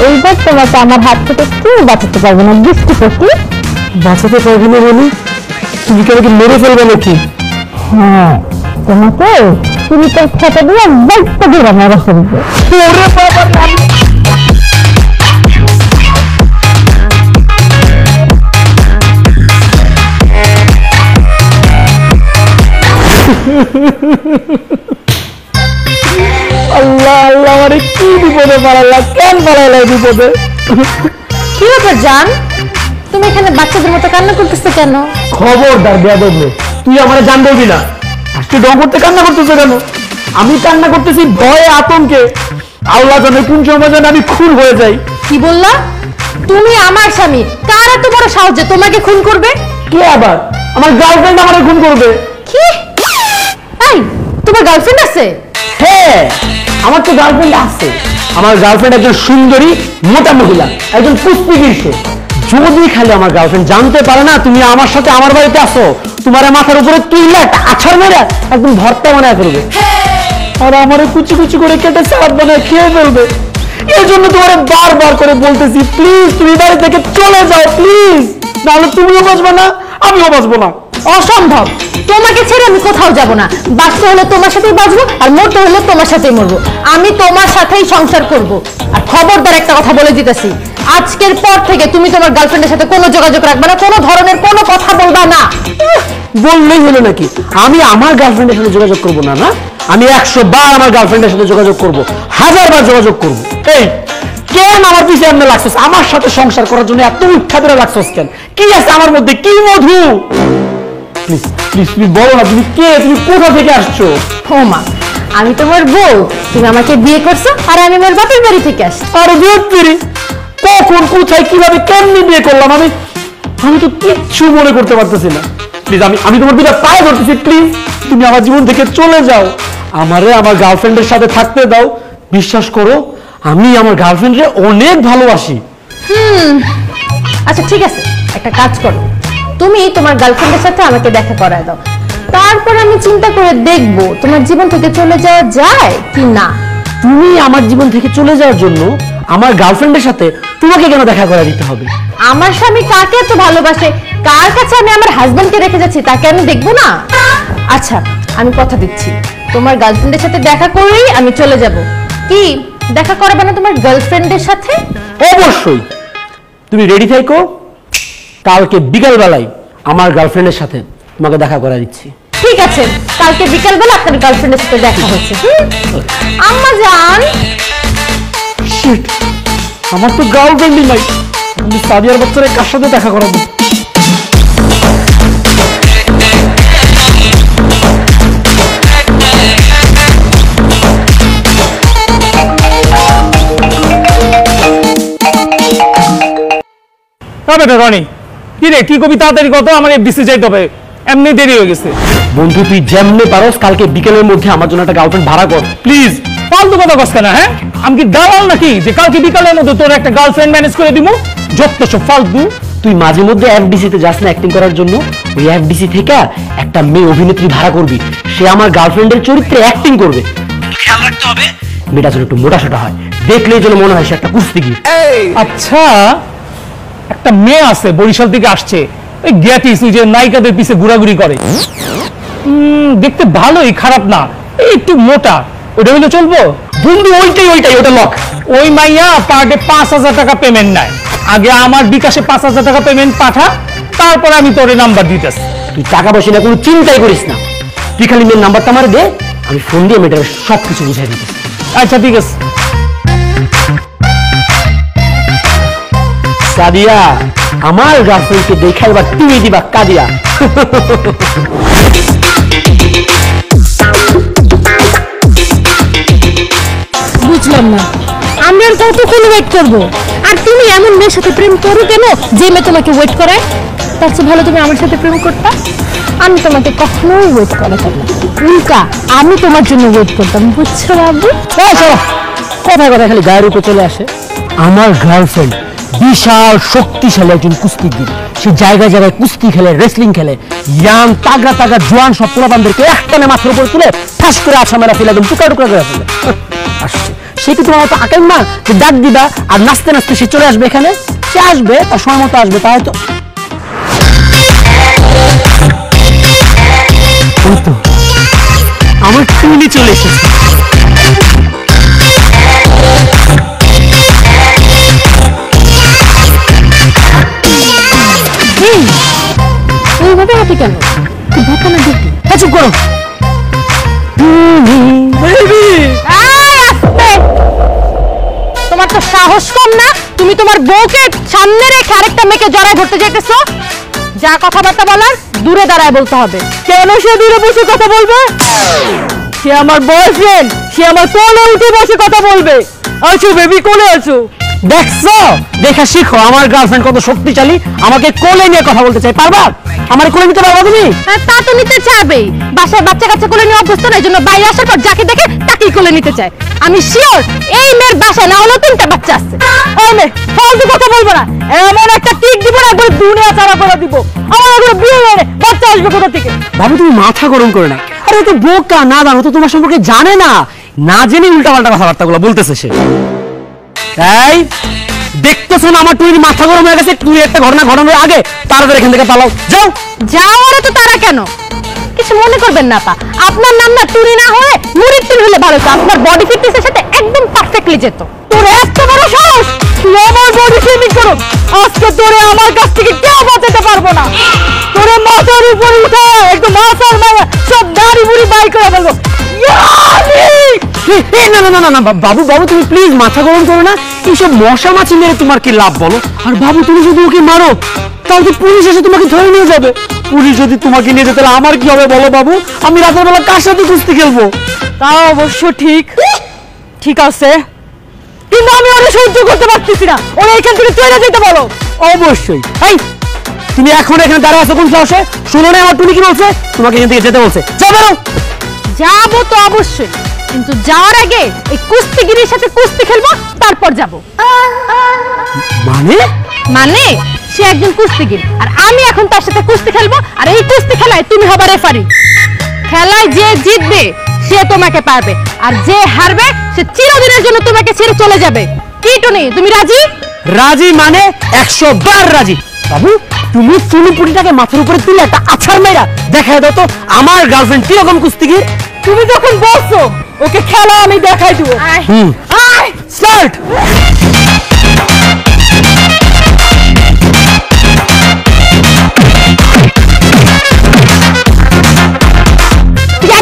এইবার তোমাকে আমার হাত থেকে কেউ বাঁচাতে পারবে না, দৃষ্টিপতি। বাঁচাতে পারবি না বলি? তুমি কি আমাকে মেরে ফেলবে নাকি? হ্যাঁ, তোমাকে তুমি তো খেতে দিয়ে বলতে দিবে মেরে ফেলবে। ওরে বাবা, আল্লাহ আল্লাহ, আরে কি বিপদে পারাল্লাহ, কেন পারাইলা বিপদে? কি ব্যাপার জান, তুমি এখানে বাচ্চাদের মতো কান্না করতেছো কেন? খবরদার বেয়াদব মেয়ে, তুই আমারে জান বলবি না। আজকে ডং করতে কান্না করতেছো কেন? আমি কান্না করতেছি ভয়ে, আতঙ্কে। আল্লাহ জানে কোন সময় যেন আমি খুন হয়ে যাই। কি বললা? তুমি আমার স্বামী, কার এত বড় সাহস যে তোমাকে খুন করবে? কে আবার? আমার গার্লফ্রেন্ড আমারে খুন করবে। কি? এই, তোমার গার্লফ্রেন্ড আছে? হ্যাঁ, আমার তো গার্লফ্রেন্ড আছে। আমার গার্লফ্রেন্ড একজন সুন্দরী মোটা মহিলা, একজন কুস্তিগীর সে। যদি খালি আমার গার্লফ্রেন্ড জানতে পারে না তুমি আমার সাথে আমার বাড়িতে আসো, তোমার মাথার উপরে তুইলা একটা আছাড় মেরে একদম ভর্তা বানায় করবে, আর আমারে কুচি কুচি করে কেটে সালাদ বানায় খেয়ে ফেলবে। এই জন্য তোমার বারবার করে বলতেছি, প্লিজ তুমি বাড়ি থেকে চলে যাও প্লিজ, নাহলে তুমিও বাঁচবে না, আমিও বাঁচবো না। অসম্ভব। তোমাকে ছেড়ে আমি কোথাও যাব না। বাঁচতে হলে তোমার সাথেই বাঁচবো, আর মরতে হলে তোমার সাথেই মরবো। আমি তোমার সাথেই সংসার করব। আর খবরদার একটা কথা বলে দিতেছি, আজকের পর থেকে তুমি তোমার গার্লফ্রেন্ডের সাথে কোনো যোগাযোগ রাখবে না, কোনো ধরনের কোনো কথা বলবা না। বললেই হলো নাকি আমি আমার গার্লফ্রেন্ডের সাথে যোগাযোগ করব না? না, আমি 100 বার আমার গার্লফ্রেন্ডের সাথে যোগাযোগ করব, 1000 বার যোগাযোগ করব। এই কেন আমার পিছে এমনি লাগছস? আমার সাথে সংসার করার জন্য এত উৎখা ধরে লাগছস কেন? কি আছে আমার মধ্যে? কি মধু? প্লিজ প্লিজ তুমি বলো না, তুমি কে? তুমি কোথা থেকে আসছো? ও মা, আমি তোমার বউ, তুমি আমাকে বিয়ে করছো, আর আমি আমার বাপের বাড়ি থেকে আসছি। আরে বিয়ে কখন, কোথায়, কিভাবে, কেমনি বিয়ে করলাম আমি? আমি তো কিচ্ছু মনে করতে পারতেছি না। প্লিজ আমি তোমার দুটা পায়ে ধরতেছি, প্লিজ তুমি আমার জীবন থেকে চলে যাও, আমারে আমার গার্লফ্রেন্ডের সাথে থাকতে দাও। বিশ্বাস করো, আমি আমার গার্লফ্রেন্ডকে অনেক ভালোবাসি। আচ্ছা ঠিক আছে, একটা কাজ করো, তুমি তোমার গার্লফ্রেন্ডের সাথে আমাকে দেখা করায় দাও, তারপর আমি চিন্তা করে দেখবো তোমার জীবন থেকে চলে যাওয়া যায় কি না। তুমি আমার জীবন থেকে চলে যাওয়ার জন্য আমার গার্লফ্রেন্ডের সাথে তোমাকে কেন দেখা করে দিতে হবে? আমার স্বামী কাকে এত ভালোবাসে, কার কাছে আমি আমার হাজবেন্ডকে রেখে যাচ্ছি, তাকে আমি দেখবো না? আচ্ছা আমি কথা দিচ্ছি, তোমার গার্লফ্রেন্ডের সাথে দেখা করেই আমি চলে যাব। কি দেখা করাবে না তোমার গার্লফ্রেন্ডের সাথে? অবশ্যই। তুমি রেডি থেকো, কালকে বিকাল বেলায় আমার গার্লফ্রেন্ডের সাথে তোমাকে দেখা করে দিচ্ছি। ঠিক আছে, কালকে বিকালবেলা আপনার গার্লফ্রেন্ডের সাথে দেখা হচ্ছে। আম্মা জান, শিট, আমার তো গার্লফ্রেন্ডই নাই, আমি সাদিয়ার বাচ্চারা কার সাথে দেখা করাবো? রনি, কি রে, কি কবি? তাড়াতাড়ি কত, আমার এফডিসি যাইতে হবে, এমনি দেরি হয়ে গেছে। বন্ধু তুই যেমনি পারস কালকে বিকেলের মধ্যে আমার জন্য একটা গার্লফ্রেন্ড ভাড়া কর প্লিজ। ফালতু কথা কস কেন? হ্যাঁ, আমি কি দালাল নাকি যে কালকে বিকালের মধ্যে তোর একটা গার্লফ্রেন্ড ম্যানেজ করে দিব? যত সব ফালতু। তুই মাঝে মধ্যে এফডিসি তে যাস না অ্যাক্টিং করার জন্য? ওই এফডিসি থেকে একটা মেয়ে অভিনেত্রী ভাড়া করবি, সে আমার গার্লফ্রেন্ডের চরিত্রে অ্যাক্টিং করবে। খেয়াল রাখতে হবে মেয়েটা যেন একটু মোটাসোটা হয়, দেখলেই যেন মনে হয় সে একটা কুস্তিগীর। আচ্ছা, একটা মেয়ে আছে বরিশাল থেকে আসছে, ওই জ্ঞাতিস, ওই যে নায়িকাদের পিছে ঘোরাঘুরি করে, দেখতে ভালোই, খারাপ না, এই একটু মোটা, ওটা হইলে চলবো? বন্ধু ওইটাই ওটা লক। ওই মাইয়া পার ডে 5000 টাকা পেমেন্ট নেয়। আগে আমার বিকাশে 5000 টাকা পেমেন্ট পাঠা, তারপরে আমি তোর নাম্বার দিতেছি। তুই টাকা পয়সা না কোনো চিন্তাই করিস না, তুই খালি মেয়ের নাম্বারটা আমার দে, আমি ফোন দিয়ে মেয়েটার সবকিছু বুঝাই দিতেছি। আচ্ছা ঠিক আছে। সাদিয়া, আমার গার্লফ্রেন্ডকে দেখা এবার তুমি দিবা কাদিয়া। বুঝলাম না, আমি আর কতক্ষণ ওয়েট করবো? আর তুমি এমন মেয়ের সাথে প্রেম করো কেন যে মেয়ে তোমাকে ওয়েট করায়? তার চেয়ে ভালো তুমি আমার সাথে প্রেম করতা। আমি তোমাকে কখনোই ওয়েট করাতাম না, উল্টা আমি তোমার জন্য ওয়েট করতাম, বুঝছো বাবু? কথায় কথায় খালি গায়ের উপর চলে আসে। আমার গার্লফ্রেন্ড বিশাল শক্তিশালী একজন কুস্তিগীর, সে জায়গায় জায়গায় কুস্তি খেলে, রেসলিং খেলে, ইয়াং তাগড়া তাগড়া জোয়ান সব পোলাপানদেরকে একটানে মাথার উপরে তুলে ঠাস করে আছা মেরা ফেলে, একদম টুকরা টুকরা করে ফেলে। আসছে সে কি তোমার মতো আকেন না যে ডাক দিবা আর নাচতে নাচতে সে চলে আসবে এখানে? সে আসবে, তার সময় মতো আসবে, তাই তো। আমার টুনি চলে এসেছে। ওইভাবে হাঁটি কেন? তুই ভাবো না দেখি। চুপ করো। তোমার তো সাহস কম না, তুমি তোমার বউকে সামনে রেখে আরেকটা মেয়েকে জড়ায় ধরতে যাইতেছো? যা কথাবার্তা বলার দূরে দাঁড়ায় বলতে হবে। কেন সে দূরে বসে কথা বলবে? সে আমার বয়ফ্রেন্ড, সে আমার কোলে উঠে বসে কথা বলবে। আছো বেবি, কোলে আছো। দেখছো, দেখা শিখো আমার গার্লফ্রেন্ড কত শক্তিশালী, আমাকে কোলে নিয়ে কথা বলতে চাই। পারবা? আমার কোলে নিতে পারবা তুমি? তা তো নিতে চাইবেই, বাসায় বাচ্চা কাচ্চা কোলে নিয়ে অভ্যস্ত না, এই জন্য বাইরে আসার পর যাকে দেখে তাকেই কোলে নিতে চায়। আমি শিওর এই মেয়ের বাসায় না হলেও 3টা বাচ্চা আছে। এই মেয়ে ফালতু কথা বলবো না, এমন একটা কিক দিব না একবার দুনিয়া চারা করে দিব। আমার এগুলো বিয়ে হয়ে বাচ্চা আসবে কোথা থেকে? ভাবি তুমি মাথা গরম করে না। আরে ও তো বোকা, না জানো তো তোমার সম্পর্কে জানে না, না জেনে উল্টাপাল্টা কথাবার্তাগুলো বলতেছে সে। তাই দেখতেছো না আমার টুনির মাথা গরম হয়ে গেছে, তুই একটা ঘটনা ঘটানোর আগে তাড়াতাড়ি এখান থেকে পালাও, যাও। যাওয়ারে তো তারা কেন? কিছু মনে করবেন না পা, আপনার নাম না টুনি না হয়ে মুড়ির টুনি হলে ভালো হতো। আপনার বডি ফিটনেসের সাথে একদম পারফেক্টলি যেত। তোর এত বড় সাহস, তুই আমার বডি শেমিং করো। আজকে তোরে আমার কাছ থেকে কেউ বাঁচাতে পারবো না। তোরে মাথার উপর উঠে একদম মাথার মাথা সব দাড়ি বুড়ি বাই করে ফেলবো। না না না না বাবু, বাবু তুমি প্লিজ মাথা গরম করো না। এইসব মশা মাছি মেরে তোমার কি লাভ বলো? আর বাবু তুমি যদি ওকে মারো তাহলে পুলিশ এসে তোমাকে ধরে নিয়ে যাবে। পুলিশ যদি তোমাকে নিয়ে যেত তাহলে আমার কি হবে বলো বাবু? আমি রাতের বেলা কার সাথে কুস্তি খেলবো? তা অবশ্য ঠিক আছে, কিন্তু আমি ওরা সহ্য করতে পারতেছি না। ওরা এখান থেকে চলে যেতে বলো। অবশ্যই। এই তুমি এখন এখানে দাঁড়ায় আছো কোন সাহসে? শুনো না আমার টুনি কি বলছে? তোমাকে এখান থেকে যেতে বলছে, যাও বেরো। যাবো তো অবশ্যই, কিন্তু যাওয়ার আগে এই কুস্তিগিরির সাথে কুস্তি খেলবো, তারপর যাব। মানে? মানে সে একজন কুস্তিগির আর আমি এখন তার সাথে কুস্তি খেলবো, আর এই কুস্তি খেলায় তুমি হবে রেফারি। খেলায় যে জিতবে সে তোমাকে পারবে, আর যে হারবে সে চিরদিনের জন্য তোমাকে ছেড়ে চলে যাবে। কি টুনি, তুমি রাজি? রাজি মানে 100 বার রাজি। বাবু তুমি চুনিপুটিটাকে মাথার উপরে তুলে একটা আছাড় মেরা দেখায় দাও তো আমার গার্লফ্রেন্ড কিরকম কুস্তিগির। তুমি যখন বলছো ওকে খেলা আমি দেখাই দেবো। আয় স্টার্ট।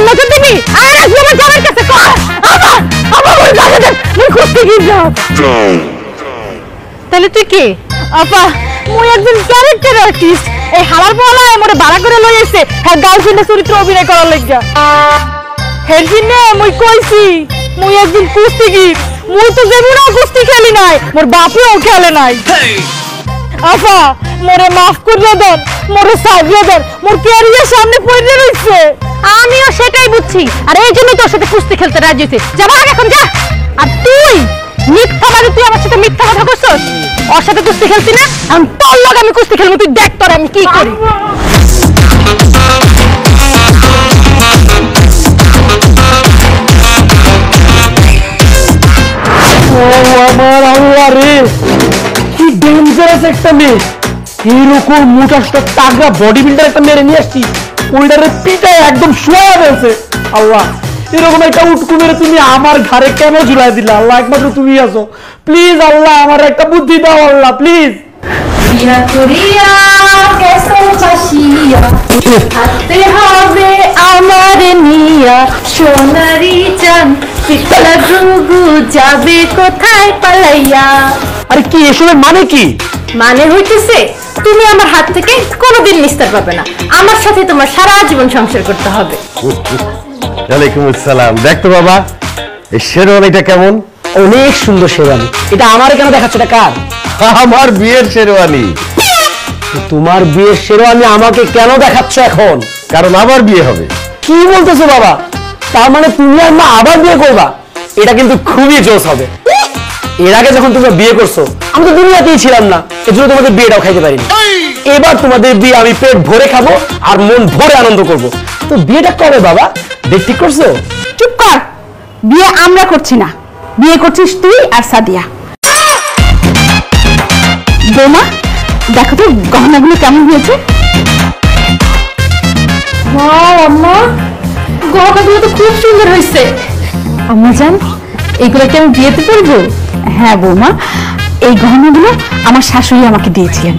নজর দিবি? আর আসবো আমার জামার কাছে। আমার ওই লাগে দেন মুই কুস্তিগির যাও। তাহলে তুই কে? আপা মুই একজন ক্যারেক্টার আর্টিস্ট। এই হালার পোলা আমারে বাড়া করে লই আইছে হ্যাঁ গার্লফ্রেন্ডের চরিত্র অভিনয় করার লাগিয়া। হের দিনে মুই কইছি মুই একজন কুস্তিগির। মুই তো যেমন কুস্তি খেলি নাই, মোর বাপেও খেলে নাই। আপা মোরে মাফ করে দেন, মোরে সাহায্য দেন, মোর ক্যারিয়ার সামনে পড়ে রইছে। আমিও সেটাই বুঝছি, আর এই জন্য তোর সাথে কুস্তি খেলতে রাজি হইছি। যাবা এখন যা। আর তুই মিথ্যা মানে তুই আমার সাথে মিথ্যা কথা কইছস? ওর সাথে কুস্তি খেলতি না, এখন তোর লগে আমি কুস্তি খেলবো। তুই দেখ তোর আমি কি করি। ও আমার আল্লাহ রে, কি ডেঞ্জারাস একটা মেয়ে। এইরকম মোটা তাগড়া বডি বিল্ডার একটা মেরে নিয়ে আসছি, ওইটারে পিটায় একদম শোয়া ফেলছে। আল্লাহ এরকম একটা উটকু মেরে তুমি আমার ঘাড়ে কেন ঝুলাই দিলে? আল্লাহ একমাত্র তুমি আছো, প্লিজ আল্লাহ আমার একটা বুদ্ধি দাও আল্লাহ প্লিজ। বিয়া করিয়া কেসো বাসিয়া হাতে হবে আমার নিয়া সোনারি চাঁদ পিতলা গুগু যাবে কোথায় পালাইয়া। আরে কি এসবের মানে কি? মানে হইতেছে তুমি আমার হাত থেকে কোনোদিন নিস্তার পাবে না, আমার সাথে তোমার সারা জীবন সংসার করতে হবে। ওয়ালাইকুম আসসালাম। দেখ তো বাবা এই শেরওয়ানিটা কেমন? অনেক সুন্দর শেরওয়ানি। এটা আমার কেন দেখাচ্ছে? এটা কার? আমার বিয়ের শেরওয়ানি। তোমার বিয়ের শেরওয়ানি আমাকে কেন দেখাচ্ছ এখন? কারণ আবার বিয়ে হবে। কি বলতেছো বাবা? তার মানে তুমি আর মা আবার বিয়ে করবা? এটা কিন্তু খুবই জোশ হবে। এর আগে যখন তোমরা বিয়ে করছো আমি তো দুনিয়াতেই ছিলাম না, এজন্য তোমাদের বিয়েটাও খাইতে পারিনি। এবার তোমাদের বিয়ে আমি পেট ভরে খাবো আর মন ভরে আনন্দ করব। তো বিয়েটা কবে বাবা? ডেট ঠিক করছো? চুপ কর, বিয়ে আমরা করছি না, বিয়ে করছিস তুই আর সাদিয়া। বৌমা দেখো তো গহনাগুলো কেমন হয়েছে। আম্মা গহনাগুলো তো খুব সুন্দর হয়েছে। আম্মা জান এগুলো কি আমি বিয়েতে পরবো? হ্যাঁ বৌমা, এই গহনাগুলো আমার শাশুড়ি আমাকে দিয়েছিলেন,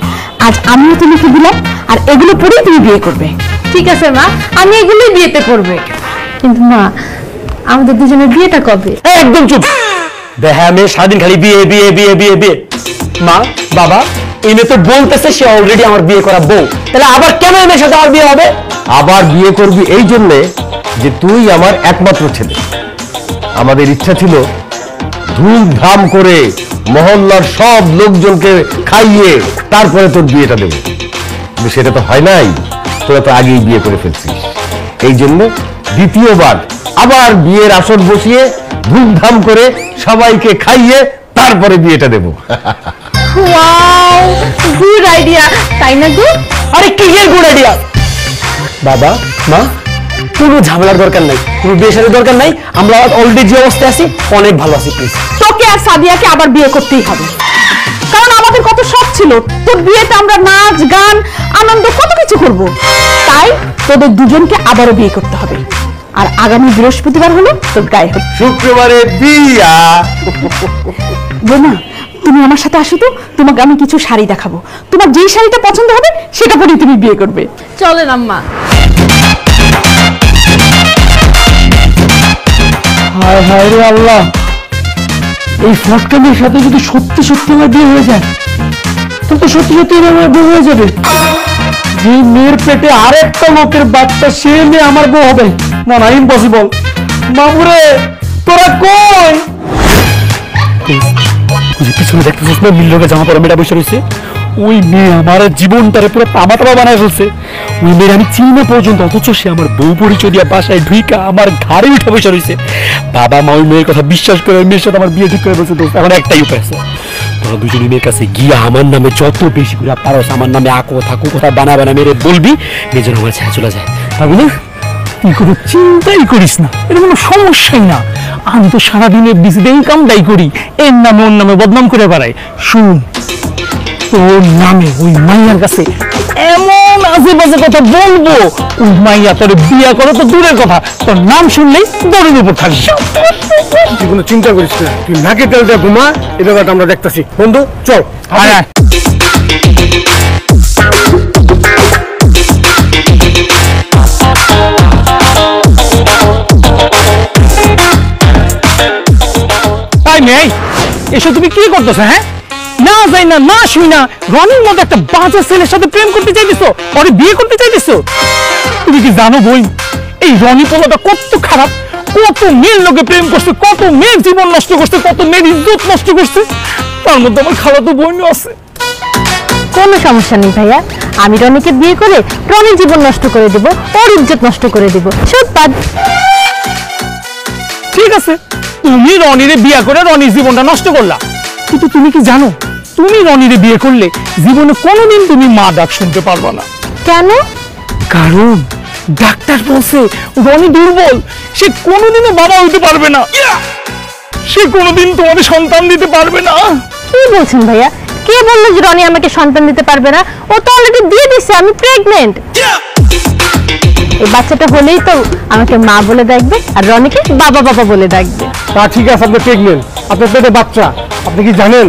আজ আমিও তোমাকে দিলাম, আর এগুলো পরেই তুমি বিয়ে করবে। ঠিক আছে মা, আমি এগুলোই বিয়েতে করবে। কিন্তু মা আমাদের দুজনের বিয়েটা কবে? একদম চুপ। দেখা মেয়ে সারাদিন খালি বিয়ে বিয়ে বিয়ে বিয়ে বিয়ে। মা বাবা এই মেয়ে তো বলতেছে সে অলরেডি আমার বিয়ে করা বউ, তাহলে আবার কেন এই মেয়ের সাথে আমার বিয়ে হবে? আবার বিয়ে করবি এই জন্যে যে তুই আমার একমাত্র ছেলে। আমাদের ইচ্ছা ছিল ধুমধাম করে মহল্লার সব লোকজনকে খাইয়ে তারপরে তোর বিয়েটা দেব, কিন্তু সেটা তো হয় নাই। তোরা তো আগেই বিয়ে করে ফেলছিস, এই জন্য দ্বিতীয়বার আবার বিয়ের আসর বসিয়ে ধুমধাম করে সবাইকে খাইয়ে তারপরে বিয়েটা দেব। ওয়াও গুড আইডিয়া, তাই না গো? আরে কি গুড আইডিয়া? বাবা মা কোনো ঝামেলার দরকার নাই, কোনো বিয়ে শাদীর দরকার নাই, আমরা অলরেডি যে অবস্থায় আছি অনেক ভালো আছি। প্লিজ তোকে আর সাদিয়াকে আবার বিয়ে করতেই হবে। কত শখ ছিল তোর বিয়েতে আমরা নাচ গান আনন্দ কত কিছু করব, তাই তোদের দুজনকে আবারও বিয়ে করতে হবে। আর আগামী বৃহস্পতিবার হলো তোর গায়ে হলুদ। শুক্রবারে বিয়া। বোমা, তুমি আমার সাথে আসো তো, তোমাকে আমি কিছু শাড়ি দেখাবো। তোমার যেই শাড়িটা পছন্দ হবে সেটা পরেই তুমি বিয়ে করবে। চলেন আম্মা। হায় হায় রে আল্লাহ, এই ফটকামের সাথে যদি সত্যি সত্যি আমার বিয়ে হয়ে যায় তাহলে তো সত্যি সত্যি আমার বউ হয়ে যাবে। যে মেয়ের পেটে আরেকটা লোকের বাচ্চা, সে মেয়ে আমার বউ হবে না? না, ইম্পসিবল। মামুরে তোরা কই? পিছনে দেখতেছিস না মিল্লকে জামা পরা মেয়েটা বসে রয়েছে? ওই মেয়ে আমার জীবনটারে পুরো তামা তামা বানায় ফেলছে। ওই মেয়ের আমি চিনি না পর্যন্ত, অথচ সে আমার বউ পরিচয় দিয়া বাসায় ঢুইকা আমার ঘাড়ে উঠে বসে রয়েছে। বাবা মা ওই মেয়ের কথা বিশ্বাস করে ওই মেয়ের সাথে আমার বিয়ে ঠিক করে বলছে। দোস্ত, এখন একটাই উপায় আছে, তোরা দুজনই মেয়ের কাছে গিয়ে আমার নামে যত বেশি করে পারস আমার নামে আকো থাকো কথা বানা বানা মেরে বলবি, মেয়ে যেন আমার ছেড়ে চলে যায়। পারবি না? তুই কোনো চিন্তাই করিস না, এটা কোনো সমস্যাই না। আমি তো সারাদিনের বিসিতে ইনকামটাই করি, এর নামে ওর নামে বদনাম করে বেড়াই। শুন, তোর নামে ওই মাইয়ার কাছে এমন আজে বাজে কথা বলবো, ওই মাইয়া তোর বিয়া করে তো দূরের কথা, তোর নাম শুনলেই দড়ির উপর থাকবে। তুই কোনো চিন্তা করিস না, তুই নাকে তেল দিয়ে ঘুমা, এই ব্যাপারটা আমরা দেখতেছি। বন্ধু চল। আয় আয়। তাই মেয়ে, এসব তুমি কি করতেছো? হ্যাঁ, না যাই না না শুই না, রনির মধ্যে একটা বাজে ছেলের সাথে প্রেম করতে চাইতেছো, পরে বিয়ে করতে চাইতেছো। তুমি কি জানো বই, এই রনি পোলাটা কত খারাপ, কত মেয়ের লোকে প্রেম করছে, কত মেয়ের জীবন নষ্ট করছে, কত মেয়ের ইজ্জত নষ্ট করছে। তার মধ্যে আমার খালাতো বোনও আছে। কোনো সমস্যা নেই ভাইয়া, আমি রনিকে বিয়ে করে রনির জীবন নষ্ট করে দেব, ওর ইজ্জত নষ্ট করে দেব। সুদপাত। ঠিক আছে, তুমি রনিরে বিয়ে করে রনির জীবনটা নষ্ট করলা, কিন্তু তুমি কি জানো, তুমি রনিরে বিয়ে করলে জীবনে কোনোদিন তুমি মা ডাক শুনতে পারবা না। কেন? কারণ ডাক্তার বলছে রনি দুর্বল, সে কোনোদিনও বাবা হইতে পারবে না, সে কোনোদিন তোমাদের সন্তান দিতে পারবে না। কি বলছেন ভাইয়া? কে বললো যে রনি আমাকে সন্তান দিতে পারবে না? ও তো অলরেডি দিয়ে দিছে, আমি প্রেগনেন্ট। এই বাচ্চাটা হলেই তো আমাকে মা বলে ডাকবে আর রনিকে বাবা বাবা বলে ডাকবে। তা ঠিক আছে, আপনি প্রেগনেন্ট, আপনার পেটে বাচ্চা। আপনি কি জানেন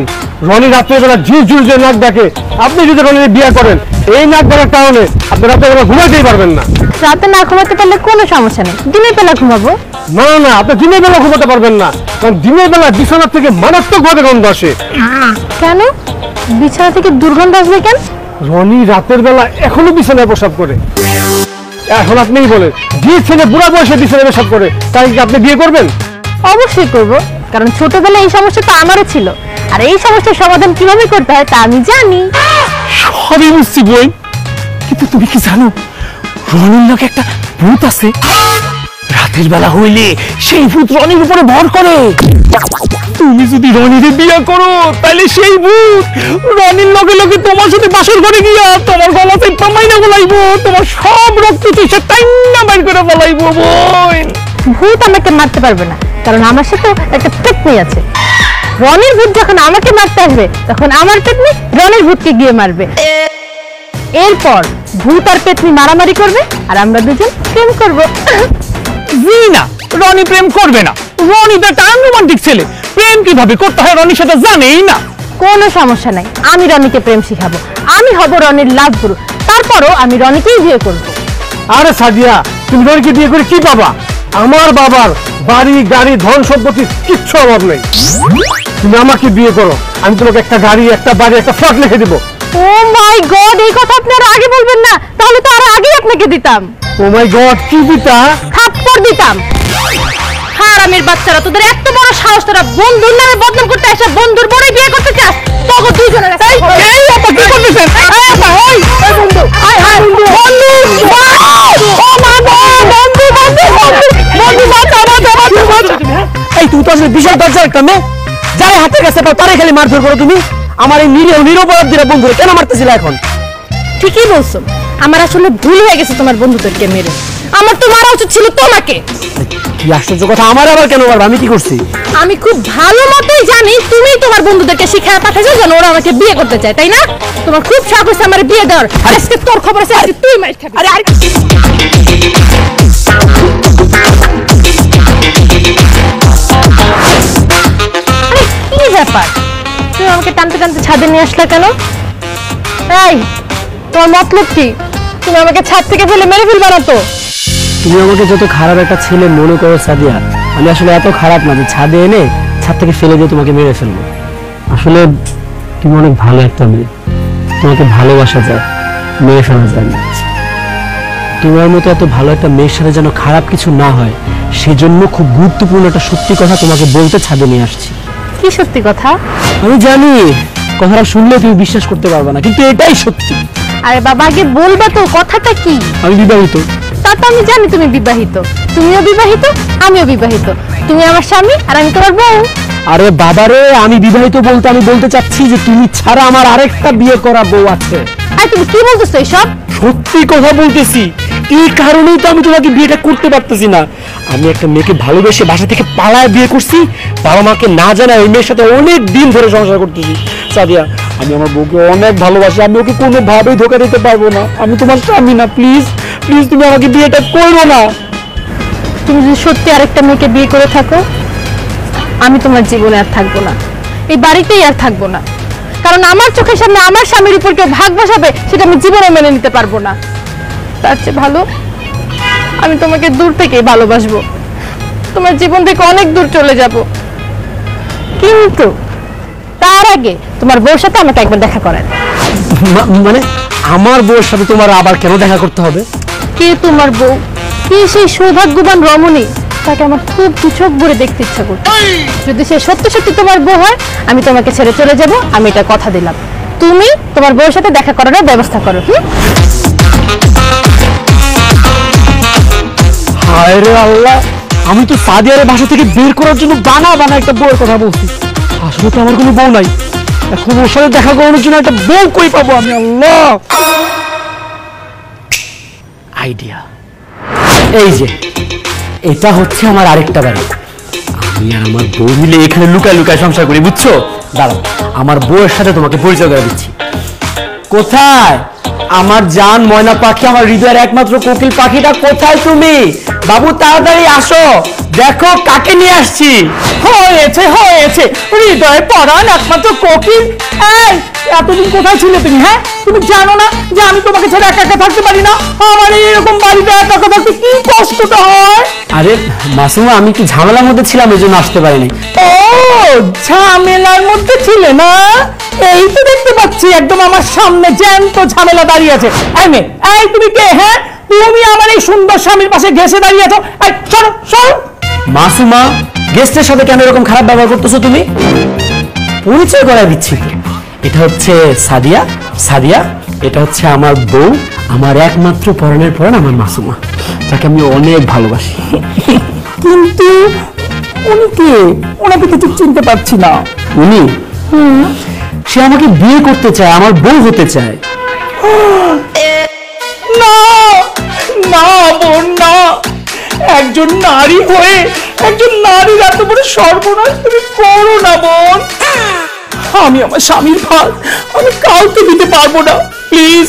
রনি রাত্রেবেলা ঝির ঝুর যে নাক ডাকে? আপনি যদি রনির বিয়ে করেন, এই নাক ডাকার কারণে আপনি রাত্রেবেলা ঘুমাতেই পারবেন না। রাতে না ঘুমাতে পারলে কোনো সমস্যা নেই, দিনের বেলা ঘুমাবো। না না, আপনি দিনের বেলা ঘুমাতে পারবেন না, কারণ দিনের বেলা বিছানা থেকে মারাত্মক ভাবে গন্ধ আসে। কেন? বিছানা থেকে দুর্গন্ধ আসবে কেন? রনি রাতের বেলা এখনো বিছানায় প্রসাব করে। এখন আপনিই বলেন, যে ছেলে বুড়া বয়সে বিছানায় প্রসাব করে, তাই কি আপনি বিয়ে করবেন? অবশ্যই করব, কারণ ছোটবেলায় এই সমস্যা তো আমারও ছিল, আর এই সমস্যার সমাধান কিভাবে করতে হয় তা আমি জানি। সবই বুঝছি বই, কিন্তু তুমি কি জানো রনির নাকি একটা ভূত আছে? রাতের বেলা হইলে সেই ভূত রনির উপরে ভর করে। তুমি যদি রনিরে বিয়ে করো, তাহলে সেই ভূত রনির লগে লগে তোমার সাথে বাসর ঘরে গিয়া তোমার গলা চেপা মাইনা বলাইবো, তোমার সব রক্ত চুষে টাইনা বাইর করে বলাইবো। বই, ভূত আমাকে মারতে পারবে না, কারণ আমার সাথে একটা পেতনি আছে। রনির ভূত যখন আমাকে মারতে আসবে, তখন আমার পেতনি রনির ভূতকে গিয়ে মারবে। এরপর ভূত আর পেতনি মারামারি করবে, আর আমরা দুজন প্রেম করব। জি না, রনি প্রেম করবে না। রনি তো একটা আনরোমান্টিক ছেলে, প্রেম কিভাবে করতে হয় রনির সাথে জানেই না। কোনো সমস্যা নাই, আমি রনিকে প্রেম শিখাবো। আমি হব রনির লাভ গুরু, তারপরও আমি রনিকেই বিয়ে করব। আরে সাদিয়া, তুমি রনিকে বিয়ে করে কি পাবা? আমার বাবার বাড়ি গাড়ি ধন সম্পত্তি কিচ্ছু অভাব নেই। তুমি আমাকে বিয়ে করো, আমি তোমাকে একটা গাড়ি, একটা বাড়ি, একটা ফ্ল্যাট লিখে দিব। ও মাই গড, এই কথা আপনি আর আগে বলবেন না, তাহলে তো আর আগেই আপনাকে দিতাম। ও মাই গড, কি দিতা? থাপ্পড় দিতাম। হারামির বাচ্চারা, তোদের এত বড় সাহস, তোরা বন্ধুর নামে বদনাম করতে আসে, বন্ধুর বড়ই বিয়ে করতে চাস? তখন দুইজনের এই আপা কি করতেছেন? এই আপা, ওই এই বন্ধু, হায় হায় বন্ধু, বন্ধু, ও মা গো, বন্ধু, বন্ধু, বন্ধু, বাঁচা, বাঁচা, বাঁচা, বাঁচা। এই তুই তো আসলে বিশাল দরজা একটা মেয়ে, যারে হাতের কাছে পাও তারে খালি মারধর করো তুমি। আমার এই নিরীহ নিরপরাধীরা বন্ধুরা কেন মারতেছিল এখন? ঠিকই বলছো, আমার আসলে ভুল হয়ে গেছে তোমার বন্ধুদেরকে মেরে। আমার তো মারা উচিত ছিল তোমাকে। কি আশ্চর্য কথা, আমার আবার কেন মারবে? আমি কি করছি? আমি খুব ভালো মতোই জানি তুমি তোমার বন্ধুদেরকে শিখায় পাঠাইছো যেন ওরা আমাকে বিয়ে করতে চায়, তাই না? তোমার খুব শখ হচ্ছে আমার বিয়ে দেওয়ার। আজকে তোর খবর আছে, আজকে তুই মার খাবি। আরে কি ব্যাপার, তুমি আমাকে টানতে টানতে ছাদে নিয়ে আসলে কেন? এই তোমার মতলব কি? তুমি আমাকে ছাদ থেকে ফেলে মেরে ফেলবা না তো? তুমি আমাকে যত খারাপ একটা ছেলে মনে করো সাদিয়া, আমি আসলে এত খারাপ না যে ছাদে এনে ছাদ থেকে ফেলে দিয়ে তোমাকে মেরে ফেলবো। আসলে তুমি অনেক ভালো একটা মেয়ে, তোমাকে ভালোবাসা যায়, মেরে ফেলা যায় না। তোমার মতো এত ভালো একটা মেয়ের সাথে যেন খারাপ কিছু না হয়, সেজন্য খুব গুরুত্বপূর্ণ একটা সত্যি কথা তোমাকে বলতে ছাদে নিয়ে আসছি। কি সত্যি কথা? আমি জানি কথাটা শুনলে তুমি বিশ্বাস করতে পারবে না, কিন্তু এটাই সত্যি। আরে বাবা, আগে বলবা তো কথাটা কি? আমি বিবাহিত। তা তো আমি জানি তুমি বিবাহিত, তুমিও বিবাহিত, আমিও বিবাহিত। তুমি আমার স্বামী আর আমি তোমার বউ। আরে বাবারে, আমি বিবাহিত বলতে আমি বলতে চাচ্ছি যে তুমি ছাড়া আমার আরেকটা বিয়ে করা বউ আছে। আর তুমি কি বলতেছো এসব? সত্যি কথা বলতেছি, এই কারণেই তো আমি তোমাকে বিয়েটা করতে পারতেছি না। আমি একটা মেয়েকে ভালোবেসে বাসা থেকে পালায় বিয়ে করছি, বাবা মাকে না জানায় ওই মেয়ের সাথে অনেক দিন ধরে সংসার করতেছি। সাদিয়া, আমি আমার বউকে অনেক ভালোবাসি, আমি ওকে কোনোভাবেই ধোকা দিতে পারবো না। আমি তোমার স্বামী না, প্লিজ প্লিজ তুমি আমাকে বিয়েটা করো না। তুমি যদি সত্যি আরেকটা মেয়েকে বিয়ে করে থাকো, আমি তোমার জীবনে আর থাকবো না, এই বাড়িতেই আর থাকবো না। কারণ আমার চোখের সামনে আমার স্বামীর উপর কেউ ভাগ বসাবে, সেটা আমি জীবনে মেনে নিতে পারবো না। তার চেয়ে ভালো আমি তোমাকে দূর থেকেই ভালোবাসবো, তোমার জীবন থেকে অনেক দূর চলে যাব। কিন্তু তার আগে তোমার বউর সাথে আমাকে একবার দেখা করেন। মানে আমার বউর সাথে তোমার আবার কেন দেখা করতে হবে? কে তোমার বউ? কি সেই সৌভাগ্যবান রমণী, তাকে আমার খুব চোখ ভরে দেখতে ইচ্ছা করছে। যদি সে সত্যি সত্যি তোমার বউ হয়, আমি তোমাকে ছেড়ে চলে যাব, আমি এটা কথা দিলাম। তুমি তোমার বউর সাথে দেখা করার ব্যবস্থা করো। হায় রে আল্লাহ, আমি তো সাদিয়ার বাসা থেকে বের করার জন্য বানা বানা একটা বউয়ের কথা বলছি। আসলে তো আমার কোনো বউ নাই, এখন ওর সাথে দেখা করানোর জন্য একটা বউ কই পাবো আমি? আল্লাহ, আইডিয়া, এই যে এটা হচ্ছে আমার আরেকটা বাড়ি। আমি আর আমার বউ মিলে এখানে লুকায় লুকায় সংসার করি, বুঝছো? দাঁড়াও, আমার বউয়ের সাথে তোমাকে পরিচয় করে দিচ্ছি। কোথায় আমার জান ময়না পাখি, আমার হৃদয়ের একমাত্র কোকিল পাখিটা? কোথায় তুমি? বাবু তাড়াতাড়ি আসো, দেখো কাকে নিয়ে আসছি। হয়েছে হয়েছে, হৃদয়ে পরাণ একমাত্র কোকিল। এই, এতদিন কোথায় ছিলে তুমি? হ্যাঁ, তুমি জানো না যে আমি তোমাকে ছেড়ে একা একা থাকতে পারি না? আমার এরকম বাড়িতে একা একা থাকতে কি কষ্টটা হয়। আরে মাসুমা, আমি কি ঝামেলার মধ্যে ছিলাম, এই জন্য আসতে পারিনি। ও, ঝামেলার মধ্যে ছিলে না? এই তো দেখতে পাচ্ছি একদম আমার সামনে জ্যান্ত ঝামেলা দাঁড়িয়ে আছে। এই তুমি কে? হ্যাঁ, তুমি আমার এই সুন্দর স্বামীর পাশে ঘেসে দাঁড়িয়ে আছো। এই সরো সরো। মাসুমা, গেস্টের সাথে কেন এরকম খারাপ ব্যবহার করতেছো তুমি? পরিচয় করায় দিচ্ছি তো। এটা হচ্ছে সাদিয়া। সাদিয়া, এটা হচ্ছে আমার বউ, আমার একমাত্র পরাণের পরাণ, আমার মাসুমা, যাকে আমি অনেক ভালোবাসি। কিন্তু উনি কে? ওনাকে তো ঠিক চিনতে পারছি না। উনি? সে আমাকে বিয়ে করতে চায়, আমার বউ হতে চায়। না না বোন, না, একজন নারী হয়ে একজন নারীর এত বড় সর্বনাশ তুমি করো না বোন। আমি আমার স্বামীর ভাগ আমি কাউকে দিতে পারবো না, প্লিজ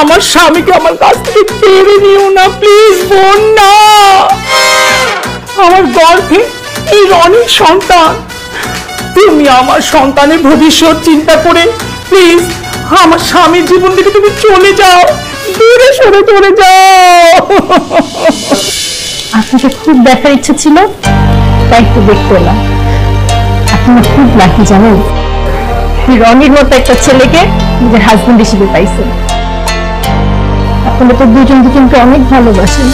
আমার স্বামীকে আমার কাছ থেকে কেড়ে নিও না, প্লিজ বোন। না, আমার গর্ভে এই রনির সন্তান, তুমি আমার সন্তানের ভবিষ্যৎ চিন্তা করে প্লিজ আমার স্বামীর জীবন থেকে তুমি চলে যাও, দূরে সরে চলে যাও। আপনাকে খুব দেখার ইচ্ছা ছিল, তাই একটু দেখতে এলাম। আপনি খুব লাকি জানেন, রনির মতো একটা ছেলেকে নিজের হাজবেন্ড হিসেবে পাইছেন। আপনারা তো দুজন দুজনকে অনেক ভালোবাসেন।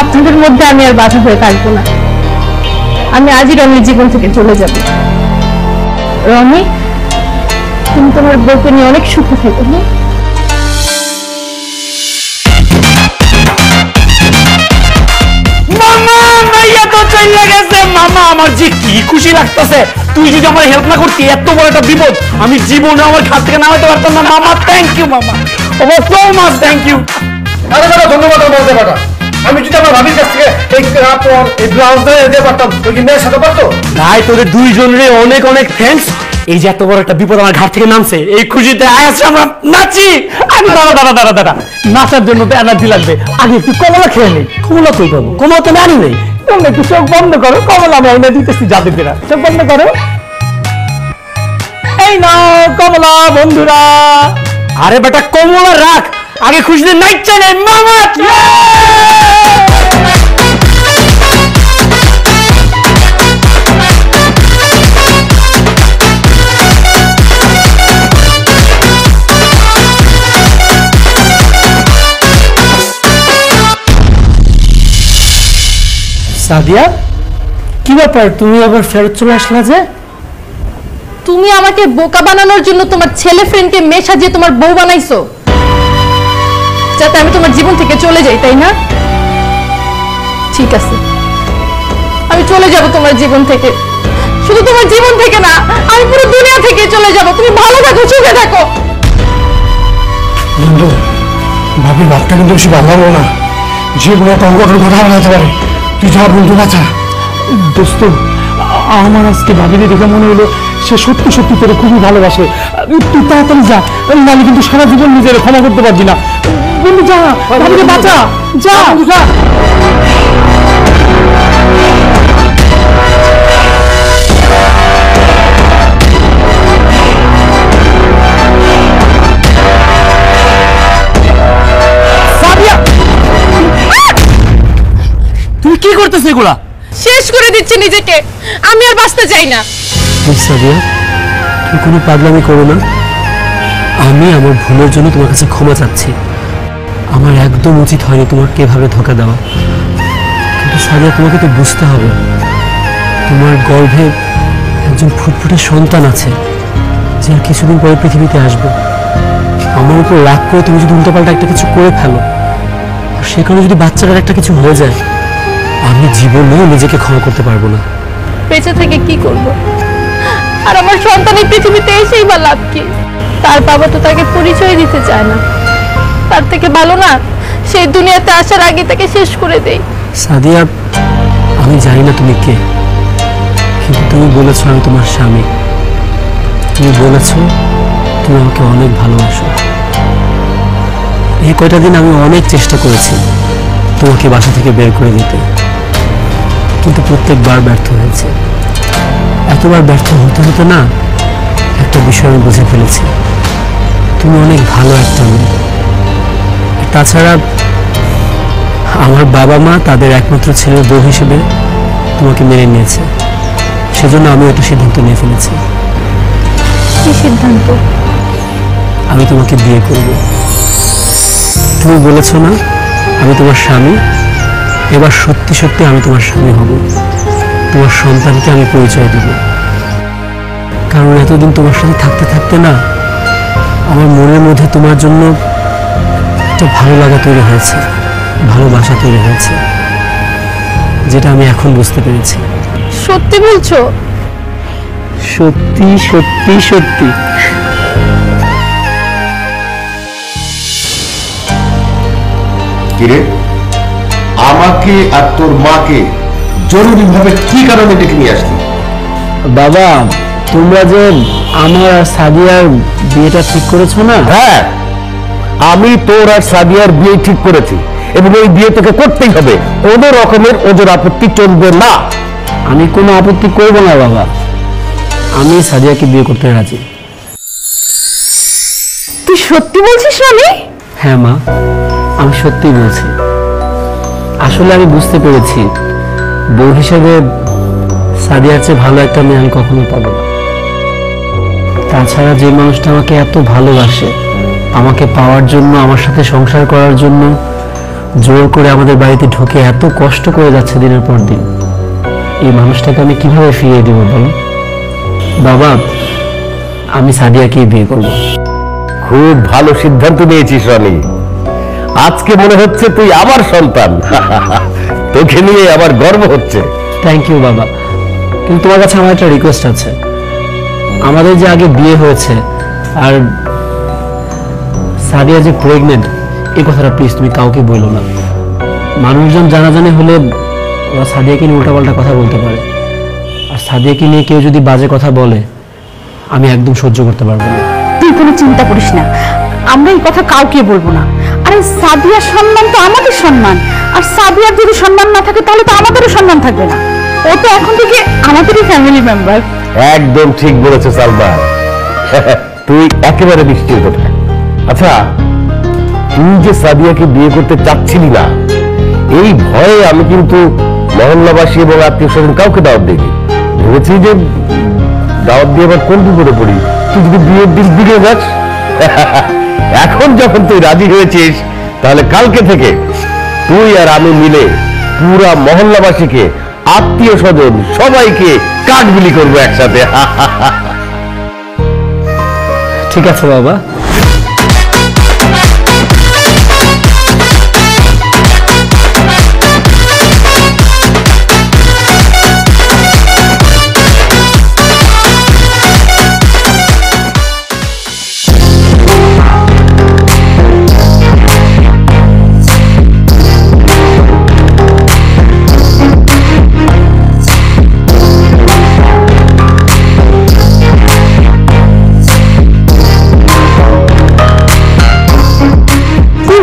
আপনাদের মধ্যে আমি আর বাধা হয়ে থাকবো না, আমি আজই রনির জীবন থেকে চলে যাব। রনি, তুমি তোমার বউকে নিয়ে অনেক সুখে থেকো। মামা, আমার যে কি খুশি লাগতেছে, তুই যদি আমার হেল্প না করতি, এত বড় একটা বিপদ আমি জীবনে আমার খাত থেকে নামাতে পারতাম না। মামা, থ্যাংক ইউ মামা। So much thank you. আরে দাদা ধন্যবাদ আমার দেবাটা। আমি যদি আমার ভাবির কাছ থেকে এই কাপড় এই ব্লাউজটা দিতে পারতাম ওই কি মেয়ের সাথে পারতো? ভাই তোদের দুইজনের অনেক অনেক থ্যাঙ্কস। এই যে এত বড় একটা বিপদ আমার ঘাট থেকে নামছে, এই খুশিতে আজ আমরা নাচি। আরে দাঁড়া, নাচার জন্য তো এনার্জি লাগবে। আগে একটু কমলা খেয়ে নেই। কমলা কই পাবো? কমলা তো আনি নেই। তোমরা একটু চোখ বন্ধ করো, কমলা আমি এনে দিতেছি জাদুকেরা। চোখ বন্ধ করো। এই নাও কমলা বন্ধুরা। আরে বেটা কমলা রাখ, আগে খুশিতে নাচছে না মামা। সাদিয়া, কি ব্যাপার তুমি আবার ফেরত চলে আসলা যে? তুমি আমাকে বোকা বানানোর জন্য তোমার ছেলে ফ্রেন্ডকে মেয়ে সাজিয়ে তোমার বউ বানাইছো, যাতে আমি তোমার জীবন থেকে চলে যাই, তাই না? ঠিক আছে, আমি চলে যাব তোমার জীবন থেকে। শুধু তোমার জীবন থেকে না, আমি পুরো দুনিয়া থেকে চলে যাব। তুমি ভালো থাকো, সুখে থাকো। বন্ধু, ভাবির ভাবটা কিন্তু বেশি ভালো হলো না। যে কোনো একটা অঙ্গটার কথা বানাতে পারে। তুই যা বন্ধু বাঁচা। দোস্ত, আমার আজকে ভাবিনি দেখে মনে হলো সে সত্যি সত্যি তোরে খুবই ভালোবাসে। তুই তাড়াতাড়ি যা, নাহলে কিন্তু সারা জীবন নিজের ক্ষমা করতে পারবি না। বন্ধু যা, ভাবিকে বাঁচা, যা যা। তুমি কি করতেছ এগুলা? শেষ করে দিচ্ছি নিজেকে, আমি আর বাঁচতে চাই না। সাদিয়া, তুমি কোনো পাগলামি করো না। আমি আমার ভুলের জন্য তোমার কাছে ক্ষমা চাচ্ছি। আমার একদম উচিত হয়নি তোমাকে এভাবে ধোঁকা দেওয়া। কিন্তু সাদিয়া, তোমাকে তো বুঝতে হবে, তোমার গর্ভে একজন ফুটফুটে সন্তান আছে যে আর কিছুদিন পরে পৃথিবীতে আসবে। আমার উপর রাগ করে তুমি যদি উল্টোপাল্টা একটা কিছু করে ফেলো, আর সে কারণে যদি বাচ্চাটার একটা কিছু হয়ে যায়, আমি জীবনেও নিজেকে ক্ষমা করতে পারবো না। বেঁচে থেকে কি করব? আর আমার সন্তানের পৃথিবীতে এসেই বা লাভ কি? তার বাবা তো তাকে পরিচয় দিতে চায় না। তার থেকে ভালো না সেই দুনিয়াতে আসার আগে তাকে শেষ করে দেই। সাদিয়া, আমি জানি না তুমি কে, কিন্তু তুমি বলেছো আমি তোমার স্বামী। তুমি বলেছো তুমি আমাকে অনেক ভালোবাসো। এই কয়টা দিন আমি অনেক চেষ্টা করেছি তোমাকে বাসা থেকে বের করে দিতে, কিন্তু প্রত্যেকবার ব্যর্থ হয়েছে। এতবার ব্যর্থ হতে হতে না একটা বিষয় আমি বুঝে ফেলেছি, তুমি অনেক ভালো একটা মেয়ে। তাছাড়া আমার বাবা মা তাদের একমাত্র ছেলের বউ হিসেবে তোমাকে মেনে নিয়েছে, সেজন্য আমি একটা সিদ্ধান্ত নিয়ে ফেলেছি। কি সিদ্ধান্ত? আমি তোমাকে বিয়ে করব। তুমি বলেছো না আমি তোমার স্বামী, এবার সত্যি সত্যি আমি তোমার স্বামী হব। তোমার সন্তানকে আমি পরিচয় দেব। কারণ এতদিন তোমার সাথে থাকতে থাকতে না আমার মনের মধ্যে তোমার জন্য একটা ভালো লাগা তৈরি হয়েছে, ভালোবাসা তৈরি হয়েছে, যেটা আমি এখন বুঝতে পেরেছি। সত্যি বলছো? সত্যি সত্যি সত্যি। কিরে, আমাকে আর তোর মাকে জরুরি ভাবে কি কারণে ডেকে নিয়ে আসলি? বাবা, তোমরা যে আমার আর সাদিয়ার বিয়েটা ঠিক করেছো না? হ্যাঁ, আমি তোর আর সাদিয়ার বিয়ে ঠিক করেছি এবং এই বিয়ে তোকে করতেই হবে। কোনো রকমের ওদের আপত্তি চলবে না। আমি কোনো আপত্তি করব না বাবা, আমি সাদিয়াকে বিয়ে করতে রাজি। তুই সত্যি বলছিস রানী? হ্যাঁ মা, আমি সত্যি বলছি। আসলে আমি বুঝতে পেরেছি বউ হিসেবে সাদিয়ার চেয়ে ভালো একটা মেয়ে আমি কখনো পাবো না। তাছাড়া যে মানুষটা আমাকে এত ভালোবাসে, আমাকে পাওয়ার জন্য, আমার সাথে সংসার করার জন্য জোর করে আমাদের বাড়িতে ঢুকে এত কষ্ট করে যাচ্ছে দিনের পর দিন, এই মানুষটাকে আমি কিভাবে ফিরিয়ে দেবো বলো? বাবা, আমি সাদিয়াকেই বিয়ে করব। খুব ভালো সিদ্ধান্ত নিয়েছিস রানী। আজকে মনে হচ্ছে তুই আমার সন্তান। তোকে নিয়ে আমার গর্ব হচ্ছে। থ্যাংক ইউ বাবা, কিন্তু তোমার কাছে আমার একটা রিকোয়েস্ট আছে। আমাদের যে আগে বিয়ে হয়েছে আর সাদিয়া যে প্রেগনেন্ট এই কথাটা প্লিজ তুমি কাউকে বলো না। মানুষজন জানাজানি হলে ওরা সাদিয়াকে নিয়ে উল্টাপাল্টা কথা বলতে পারে, আর সাদিয়াকে নিয়ে কেউ যদি বাজে কথা বলে আমি একদম সহ্য করতে পারবো না। তুই কোনো চিন্তা করিস না, আমরা এই কথা কাউকে বলবো না। আরে সাদিয়ার সম্মান তো আমাদের সম্মান, আর সাদিয়ার যদি সম্মান না থাকে তাহলে তো আমাদেরও সম্মান থাকবে না। ও তো এখন থেকে আমাদেরই ফ্যামিলি মেম্বার। একদম ঠিক বলেছে সালমা, তুই একেবারে নিশ্চিন্ত থাক। আচ্ছা, তুই যে সাদিয়াকে বিয়ে করতে চাচ্ছিলি না, এই ভয়ে আমি কিন্তু মহল্লাবাসী এবং আত্মীয় স্বজন কাউকে দাওয়াত দিইনি। ভেবেছি যে দাওয়াত দিয়ে আবার কোন বিপদে পড়ি, তুই যদি বিয়ের দিন বিগে যাস। এখন যখন তুই রাজি হয়েছিস, তাহলে কালকে থেকে তুই আর আমি মিলে পুরা মহল্লাবাসীকে, আত্মীয় স্বজন সবাইকে কাঠবিলি করবো একসাথে। ঠিক আছে বাবা।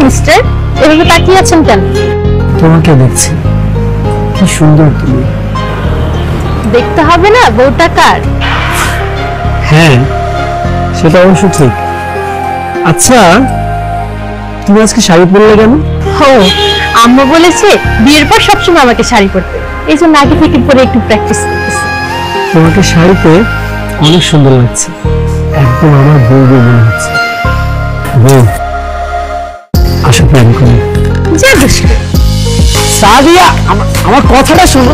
মিস্টার, এভাবে তাকিয়ে আছেন কেন? তোমাকে দেখছি, কি সুন্দর তুমি। দেখতে হবে না বউটা কার? হ্যাঁ, সেটা অবশ্য ঠিক। আচ্ছা, তুমি আজকে শাড়ি পরলে কেন? ও, আম্মু বলেছে বিয়ের পর সবসময় আমাকে শাড়ি পরতে, এই জন্য আগে থেকে পরে একটু প্র্যাকটিস করতেছি। তোমাকে শাড়িতে অনেক সুন্দর লাগছে, একদম আমার বউ বউ মনে হচ্ছে। বউ, আসো প্ল্যান করি। যা দুষ্টু। সাদিয়া, আমার কথাটা শোনো।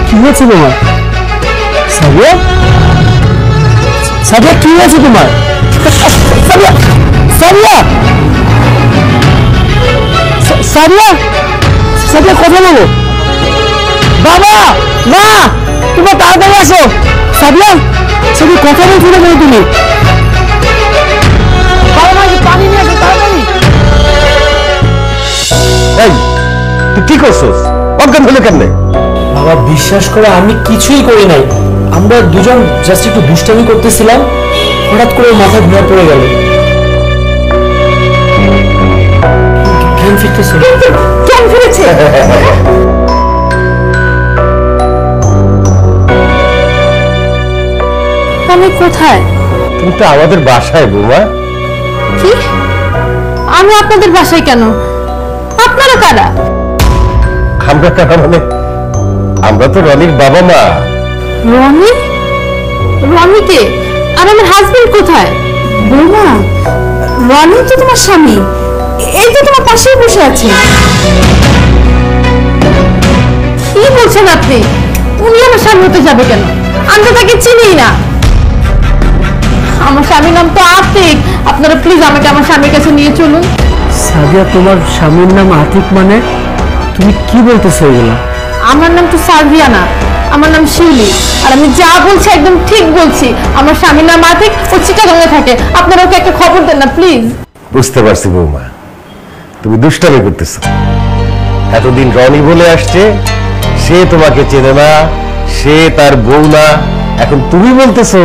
কি হয়েছে তোমার? সাদিয়া, সাদিয়া কি হয়েছে তোমার? সাদিয়া, সাদিয়া, সাদিয়া, সাদিয়া কথা বলো। বাবা, মা, তোমরা তাড়াতাড়ি আসো। সাদিয়া, সাদিয়া কথা বলছো না কেন তুমি? পানি নিয়ে আসো তাড়াতাড়ি। এই, তুই কি করছিস? অজ্ঞান হলে কেমনে? বাবা, বিশ্বাস করে আমি কিছুই করি নাই। আমরা দুজন জাস্ট একটু দুষ্টামি করতেছিলাম, হঠাৎ করে মাথা ঘুরে পড়ে গেল। জ্ঞান ফিরতেছে। কেন ফিরেছে? আমি কোথায়? তুমি তো আমাদের বাসায় বৌমা। কি? আমি আপনাদের বাসায় কেন? আপনারা কারা? আমরা কারা মানে? আমরা তো রনির বাবা মা। রনি? রনি কে? আর আমার হাজবেন্ড কোথায়? বৌমা, রনি তো তোমার স্বামী, এই তো তোমার পাশেই বসে আছে। কি বলছেন আপনি? উনি আমার স্বামী হতে যাবে কেন? আমি তো তাকে চিনি না। আমার স্বামীর নাম তো আতিক। আপনারা প্লিজ আমাকে আমার স্বামীর কাছে নিয়ে চলুন। সাদিয়া, তোমার স্বামীর নাম আতিক মানে? তুমি কি বলতেছো এগুলা? আমার নাম তো সাদিয়া না, আমার নাম শিউলি। আর আমি যা বলছি একদম ঠিক বলছি। আমার স্বামীর নাম আতিক, ও চিটাগাঙে থাকে। আপনারা ওকে একটা খবর দেন না প্লিজ। বুঝতে পারছি বৌমা, তুমি দুষ্টামি করতেছো। এতদিন রনি বলে আসছে, সে তোমাকে চেনে না, সে তার বউ না। এখন তুমি বলতেছো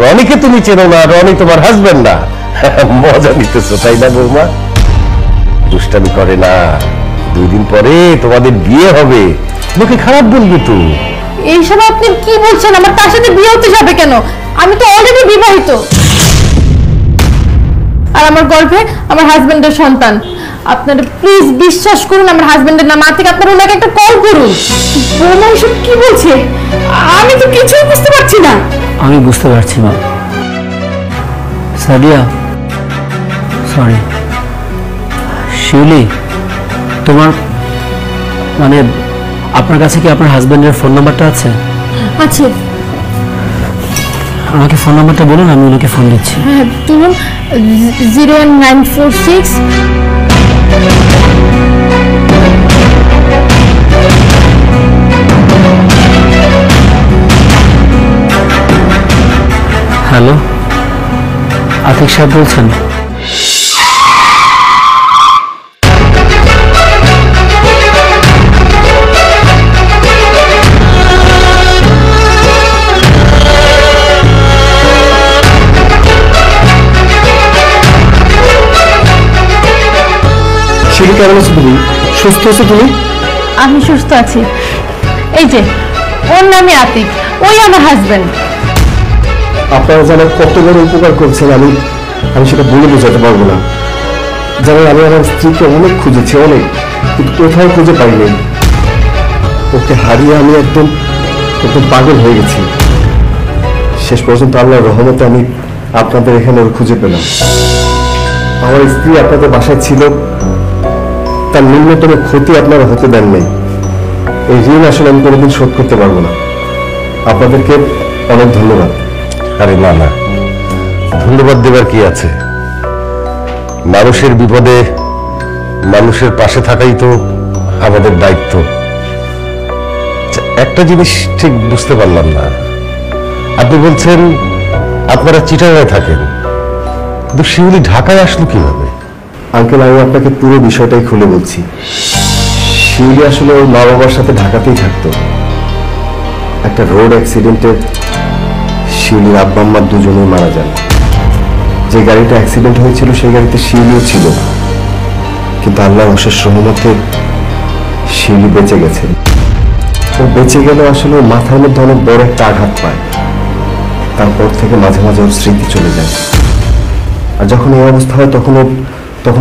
রনিকে তুমি চেনো না, রনি তোমার হাজবেন্ড না। মজা নিতেছো তাই না বৌমা? দুষ্টামি করে না। 2 দিন পরে তোমাদের বিয়ে হবে, লোকে খারাপ বলবে তো। এইসব আপনি কি বলছেন? আমার তার সাথে বিয়ে হতে যাবে কেন? আমি তো অলরেডি বিবাহিত, আর আমার গর্ভে আমার হাজবেন্ডের সন্তান। আপনারা প্লিজ বিশ্বাস করুন, আমার হাজবেন্ডের নাম আতিক। আপনারা ওনাকে একটা কল করুন। বৌমা এসব কি বলছে? আমি তো কিছুই বুঝতে পারছি না। আমি বুঝতে পারছি না সাদিয়া, সরি। শিউলি, তোমার মানে আপনার কাছে কি আপনার হাজবেন্ডের ফোন নাম্বারটা আছে? আছে। আমাকে ফোন নাম্বারটা বলুন, আমি ওনাকে ফোন দিচ্ছি। হ্যাঁ, ধরুন 01946 আতিক সাহেব বলছেন? শিলি কেমন আছো তুমি? সুস্থ আছো তুমি? আমি সুস্থ আছি। এই যে ওর নামে আতিক, ওই আমার হাজবেন্ড। আপনারা যেন কত বড় উপকার করছেন আমি সেটা বলে বোঝাতে পারবো না। যেমন আমি আমার স্ত্রীকে অনেক খুঁজেছি, অনেক, কিন্তু কোথাও খুঁজে পাইনি। ওকে হারিয়ে আমি একদম পাগল হয়ে গেছি। শেষ পর্যন্ত আল্লাহর রহমতে আমি আপনাদের এখানে ওর খুঁজে পেলাম। আমার স্ত্রী আপনাদের বাসায় ছিল, তার ন্যূনতম ক্ষতি আপনারা হতে দেন নাই। এই ঋণ আসলে আমি কোনোদিন শোধ করতে পারবো না। আপনাদেরকে অনেক ধন্যবাদ। আরে না না, ধন্যবাদ দেবার কি আছে? মানুষের বিপদে মানুষের পাশে থাকাই তো আমাদের দায়িত্ব। একটা জিনিস ঠিক বুঝতে পারলাম না, আপনি বলছেন আপনারা চিটাগাঁয়ে থাকেন, কিন্তু শিউলি ঢাকায় আসলো কিভাবে? আঙ্কেল, আমি আপনাকে পুরো বিষয়টাই খুলে বলছি। শিউলি আসলে ওর মা বাবার সাথে ঢাকাতেই থাকতো। একটা রোড অ্যাক্সিডেন্টে শিউলির আব্বা আম্মা দুজনেই মারা যান। যে গাড়িটা অ্যাক্সিডেন্ট হয়েছিল সেই গাড়িতে শিউলিও ছিল, কিন্তু আল্লাহর অশেষ রহমতে শিউলি বেঁচে গেছে। ও বেঁচে গেল আসলে ওর মাথার মধ্যে অনেক বড় একটা আঘাত পায়। তারপর থেকে মাঝে মাঝে ওর স্মৃতি চলে যায়, আর যখন এই অবস্থা হয় তখন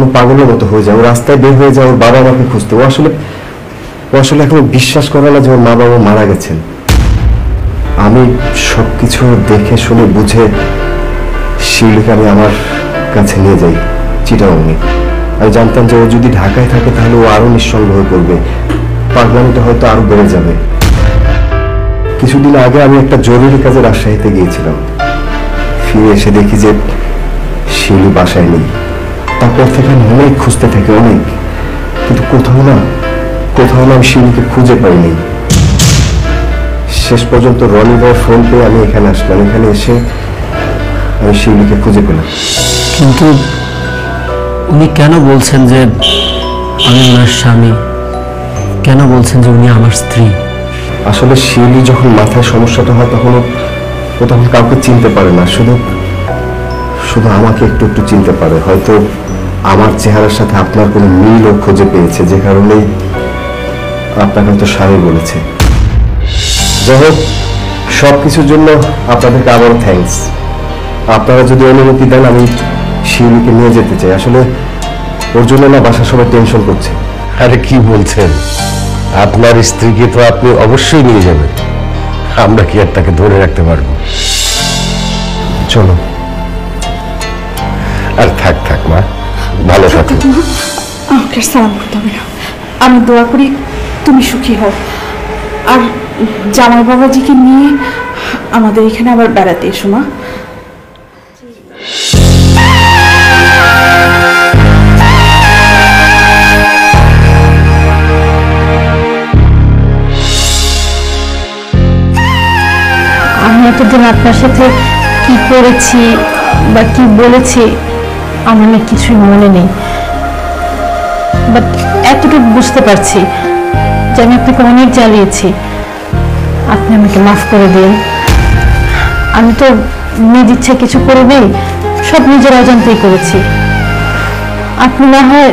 ও পাগলের মতো হয়ে যায়। ও রাস্তায় বের হয়ে যায় ওর বাবা মাকে খুঁজতে। ও আসলে এখন বিশ্বাস করে না যে ওর মা বাবা মারা গেছেন। আমি সবকিছু দেখে শুনে বুঝে শিউলিকে আমি আমার কাছে নিয়ে যাই চিটাগাঙে। আমি জানতাম যে ও যদি ঢাকায় থাকে তাহলে ও আরো নিঃসঙ্গ হয়ে পড়বে, পাগলামিটা হয়তো আরো বেড়ে যাবে। কিছুদিন আগে আমি একটা জরুরি কাজে রাজশাহীতে গিয়েছিলাম। ফিরে এসে দেখি যে শিউলি বাসায় নেই। তারপর থেকে আমি অনেক খুঁজতে থাকি, অনেক, কিন্তু কোথাও না আমি শিউলিকে খুঁজে পাইনি। শেষ পর্যন্ত রনি ভাইয়ের ফোন পেয়ে আমি এখানে আসলাম। এখানে এসে আমি শিউলিকে খুঁজে পেলাম। কিন্তু উনি কেন বলছেন যে আমি ওনার স্বামী? কেন বলছেন যে উনি আমার স্ত্রী? আসলে শিউলি যখন মাথায় সমস্যাটা হয় তখন কাউকে চিনতে পারে না, শুধু আমাকে একটু চিনতে পারে। হয়তো আমার চেহারার সাথে আপনার কোনো মিলও খুঁজে পেয়েছে, যে কারণেই আপনাকে হয়তো স্বামী বলেছে। যাই হোক, সবকিছুর জন্য আপনাদেরকে আবারও থ্যাঙ্কস। আপনারা যদি অনুমতি দেন আমি শিউলিকে নিয়ে যেতে চাই। আসলে ওর জন্য না বাসা সবাই টেনশন করছে। আরে কি বলছেন, আপনার স্ত্রীকে তো আপনি অবশ্যই নিয়ে যাবেন। আমরা কি আর তাকে ধরে রাখতে পারবো? চলো। আর থাক মা, ভালো থাকো। আমাকে সালাম করতে হবে না, আমি দোয়া করি তুমি সুখী হও। আর জামাই বাবাজিকে নিয়ে আমাদের এখানে আবার বেড়াতে এসো মা। আমি এতদিন আপনার সাথে কি করেছি বা কি বলেছি আমার না কিছুই মনে নেই, বাট এতটুকু বুঝতে পারছি যে আমি আপনাকে অনেক জ্বালিয়েছি। আপনি আমাকে মাফ করে দিন। আমি তো নিজ ইচ্ছে কিছু করে নেই, সব নিজের অজান্তেই করেছি। আপনি না হয়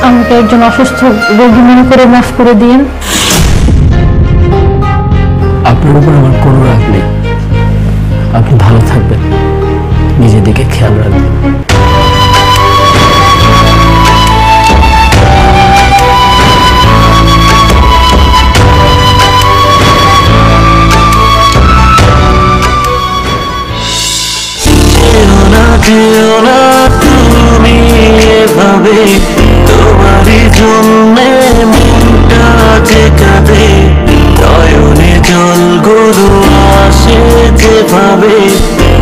আমাকে একজন অসুস্থ রোগী মনে করে মাফ করে দিন। আপনার উপর আমার কোনো রাগ নেই। আপনি ভালো থাকবেন, নিজের দিকে খেয়াল রাখবেন। যেও না তুমি এভাবে, তোমারই জন্যে মনটা যে কাঁদে, নয়নে জলগুলো আসে যেভাবে,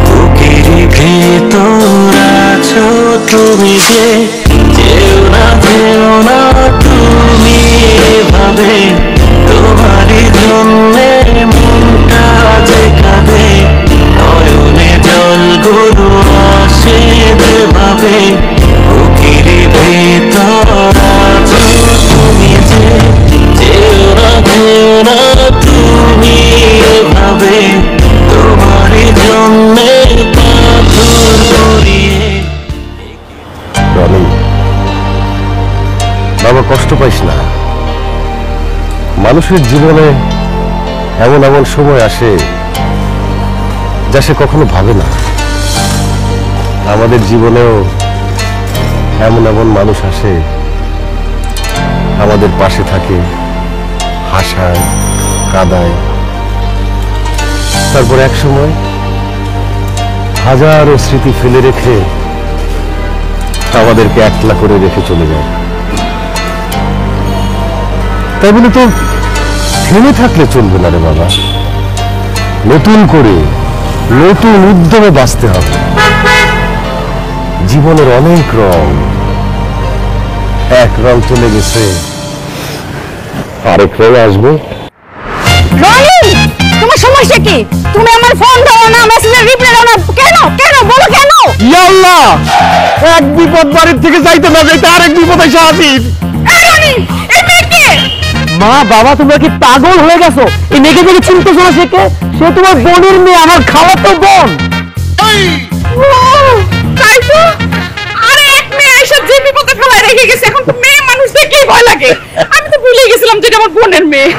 বুকের ভেতর আছো তুমি যে। যেও না তুমি এভাবে, তোমারই জন্যে মনটা যে কাঁদে, নয়নে জলগুলো আসে মানুষের জীবনে এমন এমন সময় আসে যা সে কখনো ভাবে না। আমাদের জীবনেও এমন এমন মানুষ আসে, আমাদের পাশে থাকে, হাসায়, কাঁদায়, তারপর এক সময় হাজারো স্মৃতি ফেলে রেখে আমাদেরকে একলা করে রেখে চলে যায়। তাই বলে তো থেমে থাকলে চলবে না রে বাবা, নতুন করে নতুন উদ্যমে বাঁচতে হবে। জীবনের অনেক রং, এক রং চলে গেছে, আরেক রং আসবে। রনি, তোমার সমস্যা কি? তুমি আমার ফোন দাও না, মেসেজের রিপ্লাই দাও না, কেন কেন বলো কেন? ইয়া আল্লাহ, এক বিপদ বাড়ির থেকে যাইতে না যাইতে আরেক বিপদ এসে হাজির। এই রনি, এই মেয়ে কে? মা বাবা তোমরা কি পাগল হয়ে গেছো? এই মেয়েকে দেখে চিনতেছো না? সে তোমার বোনের মেয়ে, আমার খালাতো বোন। ও, তাই তো? আরে এক মেয়ে এসে যে বিপদে ফেলায় রেখে গেছে, এখন তো মেয়ে মানুষ দেখলেই ভয় লাগে। আমি তো ভুলে গেছিলাম যে এটা আমার বোনের মেয়ে।